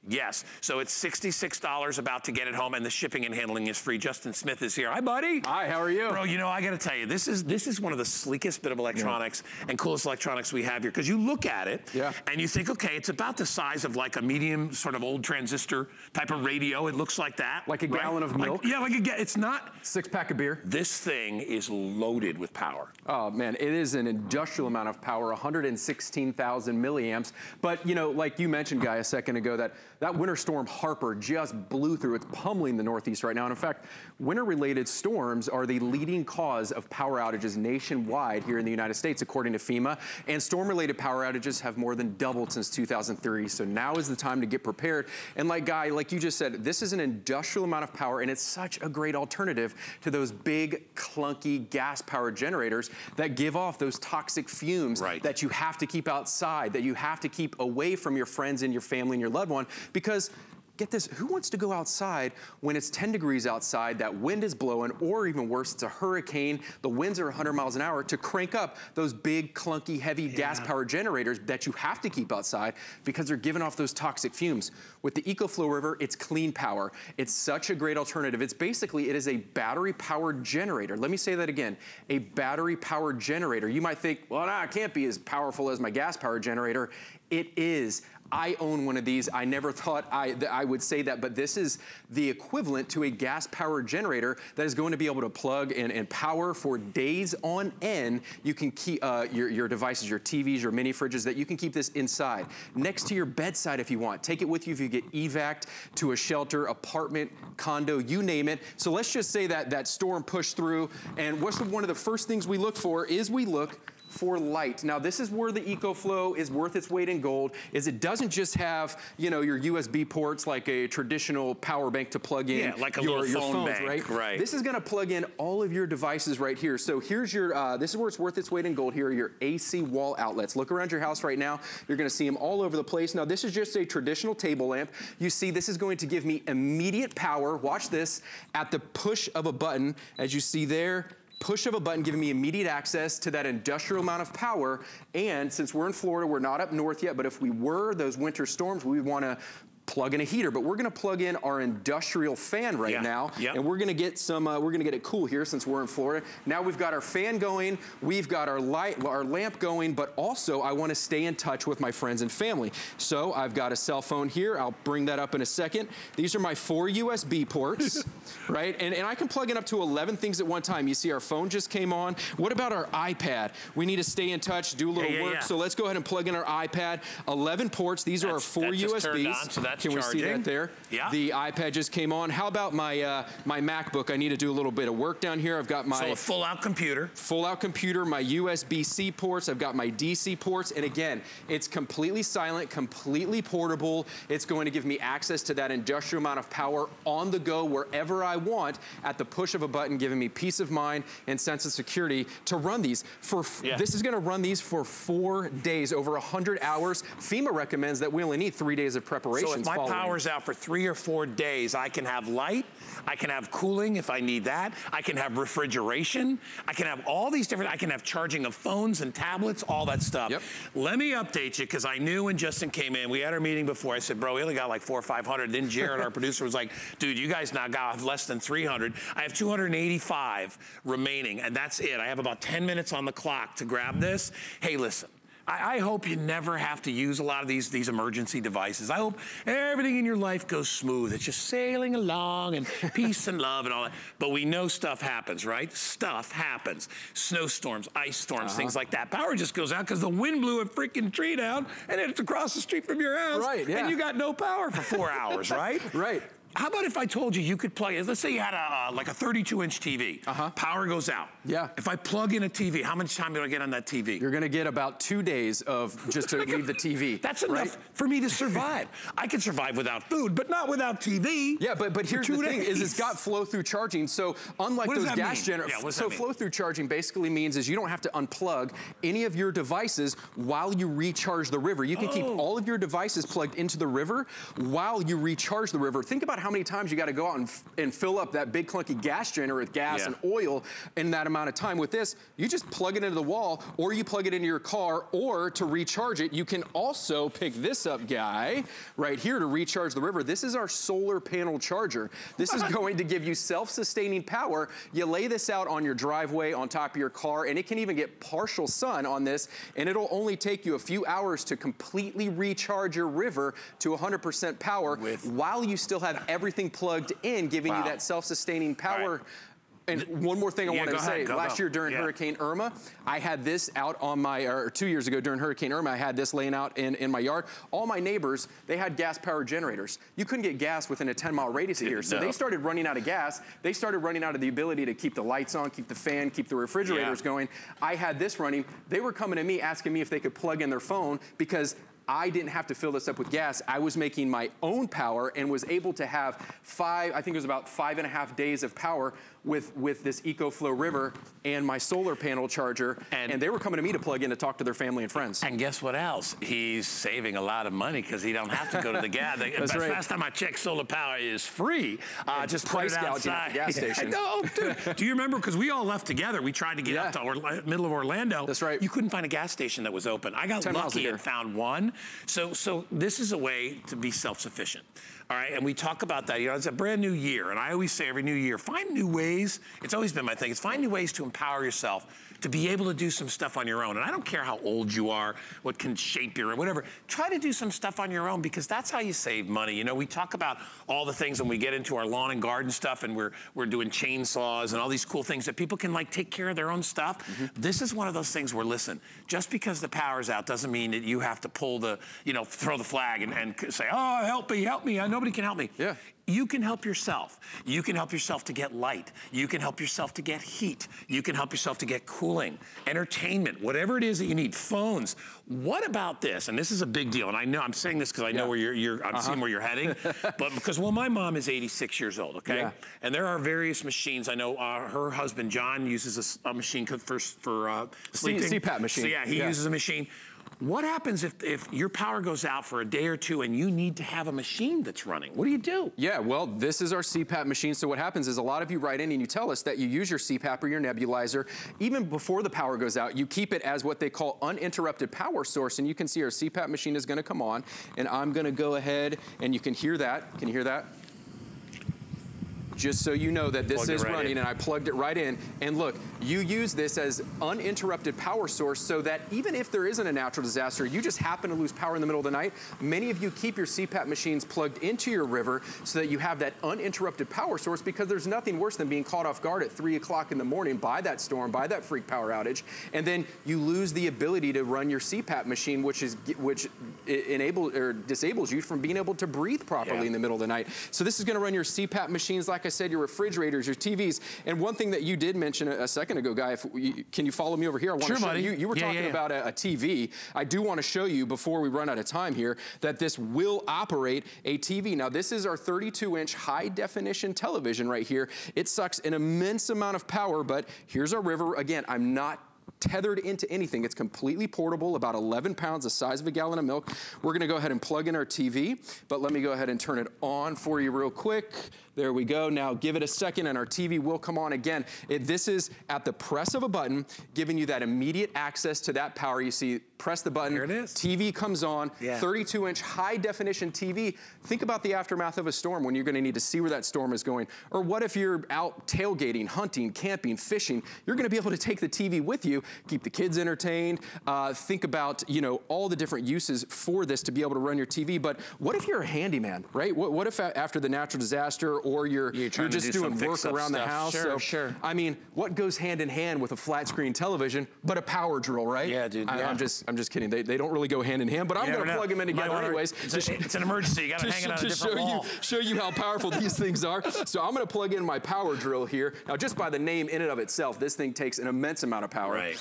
A: Yes, so it's $66 about to get it home, and the shipping and handling is free. Justin Smith is here. Hi, buddy.
K: Hi, how are you?
A: Bro, I got to tell you, this is one of the sleekest bit of electronics and coolest electronics we have here, because you look at it and you think, okay, it's about the size of like a medium sort of old transistor type of radio. It looks like that.
K: Like a gallon of milk?
A: It's not.
K: 6-pack of beer.
A: This thing is loaded with power.
K: Oh, man, it is an industrial amount of power, 116,000 milliamps. But, like you mentioned, Guy, a second ago, that winter storm Harper just blew through. It's pummeling the Northeast right now. And in fact, winter-related storms are the leading cause of power outages nationwide here in the United States, according to FEMA. And storm-related power outages have more than doubled since 2003. So now is the time to get prepared. And like Guy, like you just said, this is an industrial amount of power, and it's such a great alternative to those big, clunky gas-powered generators that give off those toxic fumes that you have to keep outside, that you have to keep away from your friends and your family and your loved one. Because, get this, who wants to go outside when it's 10 degrees outside, that wind is blowing, or even worse, it's a hurricane, the winds are 100 miles an hour, to crank up those big, clunky, heavy gas-powered generators that you have to keep outside because they're giving off those toxic fumes. With the EcoFlow River, it's clean power. It's such a great alternative. It is a battery-powered generator. Let me say that again, a battery-powered generator. You might think, well, no, it can't be as powerful as my gas-powered generator. It is. I own one of these. I never thought I would say that, but this is the equivalent to a gas-powered generator that is going to be able to plug and power for days on end. You can keep your devices, your TVs, your mini fridges, that you can keep this inside, next to your bedside if you want. Take it with you if you get evac'd to a shelter, apartment, condo, you name it. So let's just say that storm pushed through, and what's one of the first things we look for is we look for light. Now, this is where the EcoFlow is worth its weight in gold, is it doesn't just have, your USB ports like a traditional power bank to plug in
A: like a
K: your
A: little phone
K: phones,
A: bank,
K: right? This is gonna plug in all of your devices right here. So here's your, this is where it's worth its weight in gold. Here are your AC wall outlets. Look around your house right now. You're gonna see them all over the place. Now, this is just a traditional table lamp. You see, this is going to give me immediate power, watch this, at the push of a button, as you see there. push of a button giving me immediate access to that industrial amount of power. And since we're in Florida, we're not up north yet, but if we were, those winter storms, we want to plug in a heater, but we're gonna plug in our industrial fan right now, and we're gonna get some, we're gonna get it cool here since we're in Florida. Now we've got our fan going, we've got our light, our lamp going, but also I wanna stay in touch with my friends and family. So I've got a cell phone here, I'll bring that up in a second. These are my 4 USB ports, right? And I can plug in up to 11 things at one time. You see our phone just came on. What about our iPad? We need to stay in touch, do a little work, so let's go ahead and plug in our iPad. 11 ports, these are our 4 USBs. Can we see that there? Yeah. The iPad just came on. How about my my MacBook? I need to do a little bit of work down here. I've got my
A: a full-out computer.
K: Full-out computer, my USB-C ports. I've got my DC ports. And again, it's completely silent, completely portable. It's going to give me access to that industrial amount of power on the go wherever I want at the push of a button, giving me peace of mind and sense of security to run these. This is going to run these for 4 days, over 100 hours. FEMA recommends that we only need 3 days of preparation.
A: So if my power's out for 3 or 4 days, I can have light, I can have cooling if I need that, I can have refrigeration, I can have all these different, I can have charging of phones and tablets, all that stuff. Let me update you, because I knew when Justin came in, we had our meeting before, I said, bro, we only got like 400 or 500. Then Jared, our producer, was like, dude, you guys now got less than 300. I have 285 remaining, and that's it. I have about 10 minutes on the clock to grab this. Hey, listen. I hope you never have to use a lot of these emergency devices. I hope everything in your life goes smooth. It's just sailing along and peace and love and all that. But we know stuff happens, right? Stuff happens. Snowstorms, ice storms, things like that. Power just goes out because the wind blew a freaking tree down and it's across the street from your house.
K: Right, yeah.
A: And you got no power for 4 hours, right?
K: Right.
A: How about if I told you could plug it? Let's say you had like a 32-inch TV. Power goes out.
K: Yeah.
A: If I plug in a TV, how much time do I get on that TV?
K: You're gonna get about 2 days of just to leave the TV.
A: That's enough for me to survive. I can survive without food, but not without TV.
K: Yeah, but here's the thing: is it's got flow-through charging. So unlike those gas generators, so flow-through charging basically means is you don't have to unplug any of your devices while you recharge the river. You can keep all of your devices plugged into the river while you recharge the river. Think about how many times you got to go out and fill up that big clunky gas generator with gas and oil in that amount of time. With this, you just plug it into the wall, or you plug it into your car, or to recharge it, you can also pick this up guy right here to recharge the river. This is our solar panel charger. This is going to give you self-sustaining power. You lay this out on your driveway, on top of your car, and it can even get partial sun on this, and it'll only take you a few hours to completely recharge your river to 100% power while you still have everything plugged in, giving you that self-sustaining power. And one more thing I wanted to say, last year during Hurricane Irma, I had this out on my, or 2 years ago during Hurricane Irma, I had this laying out in my yard. All my neighbors, they had gas-powered generators. You couldn't get gas within a 10-mile radius of here. So they started running out of gas. They started running out of the ability to keep the lights on, keep the fan, keep the refrigerators going. I had this running. They were coming to me asking me if they could plug in their phone because I didn't have to fill this up with gas. I was making my own power and was able to have I think it was about 5.5 days of power with this EcoFlow river and my solar panel charger. And they were coming to me to plug in to talk to their family and friends.
A: And guess what else? He's saving a lot of money because he don't have to go to the gas.
K: That's right.
A: Last time I checked, solar power is free. Just
K: price
A: put it
K: gouging
A: outside.
K: at the gas station.
A: No, dude. Do you remember? Because we all left together. We tried to get up to middle of Orlando.
K: That's right.
A: You couldn't find a gas station that was open. I got lucky and found one. So this is a way to be self-sufficient. All right, and we talk about that. You know, it's a brand new year, and I always say every new year, find new ways. It's always been my thing. It's find new ways to empower yourself to be able to do some stuff on your own. And I don't care how old you are, what can shape you or whatever. Try to do some stuff on your own because that's how you save money. You know, we talk about all the things when we get into our lawn and garden stuff and we're doing chainsaws and all these cool things that people can like take care of their own stuff. This is one of those things where, listen, just because the power's out doesn't mean that you have to pull the, you know, throw the flag and say, oh, help me, nobody can help me.
K: Yeah.
A: You can help yourself. You can help yourself to get light. You can help yourself to get heat. You can help yourself to get cooling, entertainment, whatever it is that you need, phones. What about this? And this is a big deal. And I know I'm saying this because I know where I'm seeing where you're heading. But because, well, my mom is 86 years old, okay? And there are various machines. I know her husband, John, uses a machine for sleeping.
K: CPAP machine.
A: So yeah, he uses a machine. What happens if your power goes out for a day or two and you need to have a machine that's running? What do you do?
K: Yeah, well, this is our CPAP machine. So what happens is a lot of you write in and you tell us that you use your CPAP or your nebulizer even before the power goes out. You keep it as what they call uninterrupted power source, and you can see our CPAP machine is going to come on, and I'm going to go ahead, and you can hear that. Can you hear that? Just so you know that this is running, and I plugged it right in. And look, you use this as uninterrupted power source so that even if there isn't a natural disaster, you just happen to lose power in the middle of the night, many of you keep your CPAP machines plugged into your river so that you have that uninterrupted power source, because there's nothing worse than being caught off guard at 3 o'clock in the morning by that storm, by that freak power outage, and then you lose the ability to run your CPAP machine, which enables or disables you from being able to breathe properly in the middle of the night. So this is going to run your CPAP machines, like I said, your refrigerators, your TVs. And one thing that you did mention a second ago, Guy, can you follow me over here? I want to show you. You were talking about a TV. I do want to show you, before we run out of time here, that this will operate a TV. Now, this is our 32-inch high-definition television right here. It sucks an immense amount of power, but here's our river. Again, I'm not tethered into anything. It's completely portable, about 11 pounds, the size of a gallon of milk. We're gonna go ahead and plug in our TV, but let me go ahead and turn it on for you real quick. There we go. Now give it a second and our TV will come on again. This is at the press of a button, giving you that immediate access to that power. You see, press the button,
A: there it is.
K: TV comes on, 32-inch high-definition TV. Think about the aftermath of a storm when you're gonna need to see where that storm is going. Or what if you're out tailgating, hunting, camping, fishing? You're gonna be able to take the TV with you, keep the kids entertained. Think about, you know, all the different uses for this to be able to run your TV. But what if you're a handyman, right? What if after the natural disaster, or you're just doing work around the house?
A: Sure.
K: I mean, what goes hand in hand with a flat screen television but a power drill, right?
A: Yeah, dude.
K: I'm just kidding. They don't really go hand in hand, but I'm gonna plug them in together anyways.
A: It's an emergency. You gotta hang it on a different wall.
K: Show you how powerful these things are. So I'm gonna plug in my power drill here. Now, just by the name in and of itself, this thing takes an immense amount of power.
A: Right.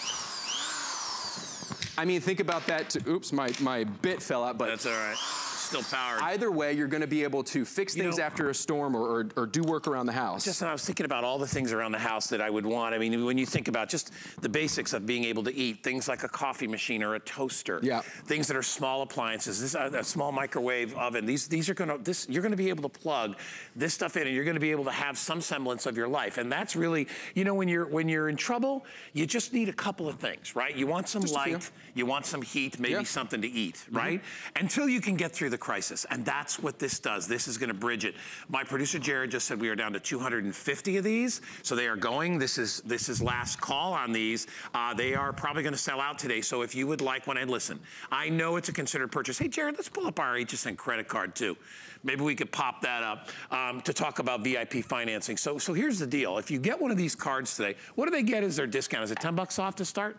K: I mean, think about that. Oops, my bit fell out, but
A: that's all right. Still powered.
K: Either way, you're gonna be able to fix things after a storm or do work around the house.
A: Just, I was thinking about all the things around the house that I would want. I mean, when you think about just the basics of being able to eat, things like a coffee machine or a toaster, things that are small appliances, a small microwave oven, these are gonna, you're gonna be able to plug this stuff in, and you're gonna be able to have some semblance of your life. And that's really, you know, when you're in trouble, you just need a couple of things, right? You want some light, you want some heat, maybe something to eat, right? Until you can get through the crisis. And that's what this does. This is gonna bridge it. My producer Jared just said we are down to 250 of these. So they are going. This is last call on these. They are probably gonna sell out today. So if you would like one, and listen, I know it's a considered purchase. Hey Jared, let's pull up our HSN credit card too. Maybe we could pop that up to talk about VIP financing. So here's the deal. If you get one of these cards today, what do they get as their discount? Is it 10 bucks off to start?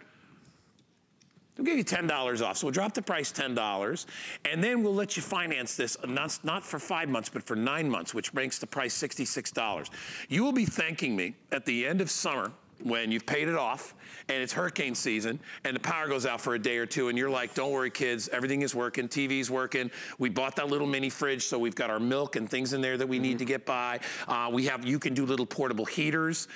A: We'll give you $10 off. So we'll drop the price $10, and then we'll let you finance this, not for 5 months, but for 9 months, which makes the price $66. You will be thanking me at the end of summer when you've paid it off and it's hurricane season and the power goes out for a day or two, and you're like, don't worry kids, everything is working, TV's working. We bought that little mini fridge, so we've got our milk and things in there that we need to get by. You can do little portable heaters.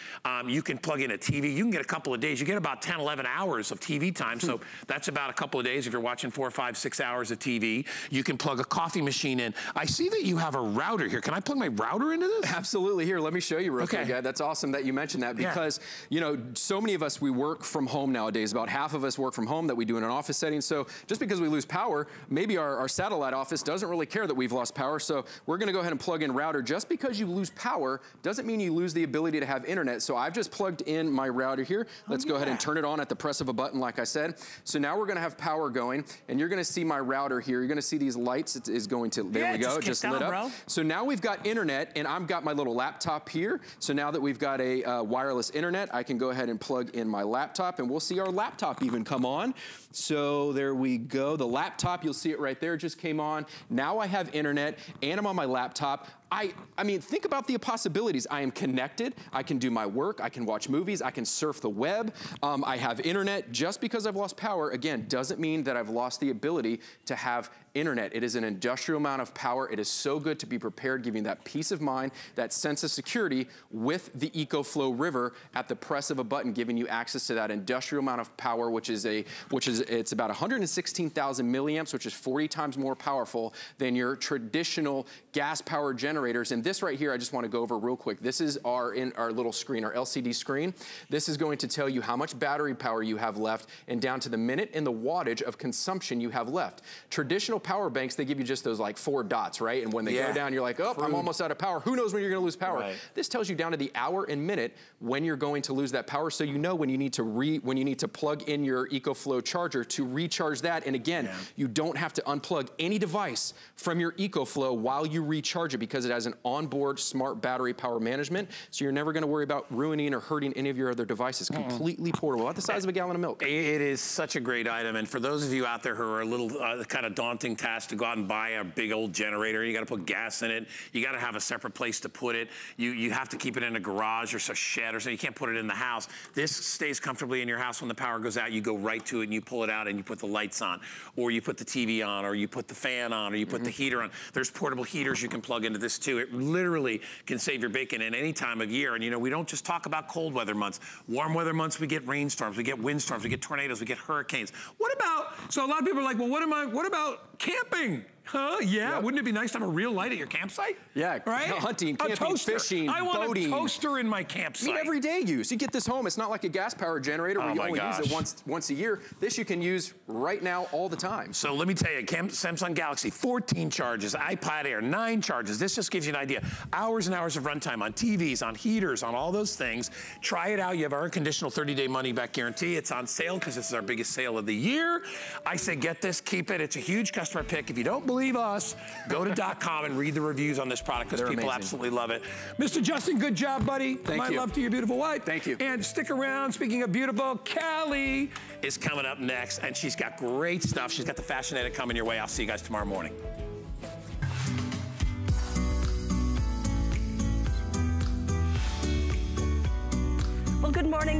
A: You can plug in a TV. You can get a couple of days. You get about 10, 11 hours of TV time, so that's about a couple of days if you're watching 4, 5, 6 hours of TV. You can plug a coffee machine in. I see that you have a router here. Can I plug my router into this?
K: Absolutely. Here, let me show you real quick. Yeah, that's awesome that you mentioned that, because you know, so many of us, we work from home nowadays. About half of us work from home that we do in an office setting. So just because we lose power, maybe our satellite office doesn't really care that we've lost power. So we're gonna go ahead and plug in router. Just because you lose power doesn't mean you lose the ability to have internet. So I've just plugged in my router here. Let's go ahead and turn it on at the press of a button, like I said. So now we're gonna have power going, and you're gonna see my router here. You're gonna see these lights. It is going to, there we go, just lit up. Bro. So now we've got internet, and I've got my little laptop here. So now that we've got a wireless internet, I can go ahead and plug in my laptop, and we'll see our laptop even come on. So there we go. The laptop, you'll see it right there, just came on. Now I have internet, and I'm on my laptop. I mean, think about the possibilities. I am connected. I can do my work. I can watch movies. I can surf the web. I have internet. Just because I've lost power, again, doesn't mean that I've lost the ability to have internet. It is an industrial amount of power. It is so good to be prepared, giving that peace of mind, that sense of security with the EcoFlow River at the press of a button, giving you access to that industrial amount of power, it's about 116,000 milliamps, which is 40 times more powerful than your traditional gas-powered generators. And this right here, I just want to go over real quick. This is our little screen, our LCD screen. This is going to tell you how much battery power you have left and down to the minute and the wattage of consumption you have left. Traditional power banks, they give you just those like 4 dots, right? And when they go down, you're like, oh, I'm almost out of power. Who knows when you're going to lose power? Right. This tells you down to the hour and minute when you're going to lose that power, so you know when you need to plug in your EcoFlow charger to recharge that. And again, you don't have to unplug any device from your EcoFlow while you recharge it, because it has an onboard smart battery power management, so you're never going to worry about ruining or hurting any of your other devices. Completely portable, about the size of a gallon of milk.
A: It is such a great item, and for those of you out there who are a little kind of daunting task to go out and buy a big old generator, you got to put gas in it, you got to have a separate place to put it, you have to keep it in a garage or a shed or something, you can't put it in the house. This stays comfortably in your house. When the power goes out, you go right to it and you pull it out and you put the lights on, or you put the TV on, or you put the fan on, or you put the heater on. There's portable heaters you can plug into this too. It literally can save your bacon in any time of year. And you know, we don't just talk about cold weather months. Warm weather months, we get rainstorms, we get windstorms, we get tornadoes, we get hurricanes. What about, so a lot of people are like, well, what about camping? Huh? Yeah. Yep. Wouldn't it be nice to have a real light at your campsite?
K: Yeah.
A: Right?
K: Hunting, camping, fishing,
A: I want
K: boating.
A: a toaster in my campsite.
K: I mean, everyday use. You get this home. It's not like a gas-powered generator where you only use it once a year. This you can use right now all the time.
A: So let me tell you, Samsung Galaxy, 14 charges, iPad Air, 9 charges. This just gives you an idea. Hours and hours of runtime on TVs, on heaters, on all those things. Try it out. You have our unconditional 30-day money-back guarantee. It's on sale because this is our biggest sale of the year. I say get this, keep it. It's a huge customer pick. If you don't believe us, go to .com and read the reviews on this product, because people absolutely love it. Mr. Justin, good job, buddy.
K: Thank you.
A: My love to your beautiful wife.
K: Thank you.
A: And stick around. Speaking of beautiful, Callie is coming up next, and she's got great stuff. She's got the fashion edit coming your way. I'll see you guys tomorrow morning.
L: Well, good morning.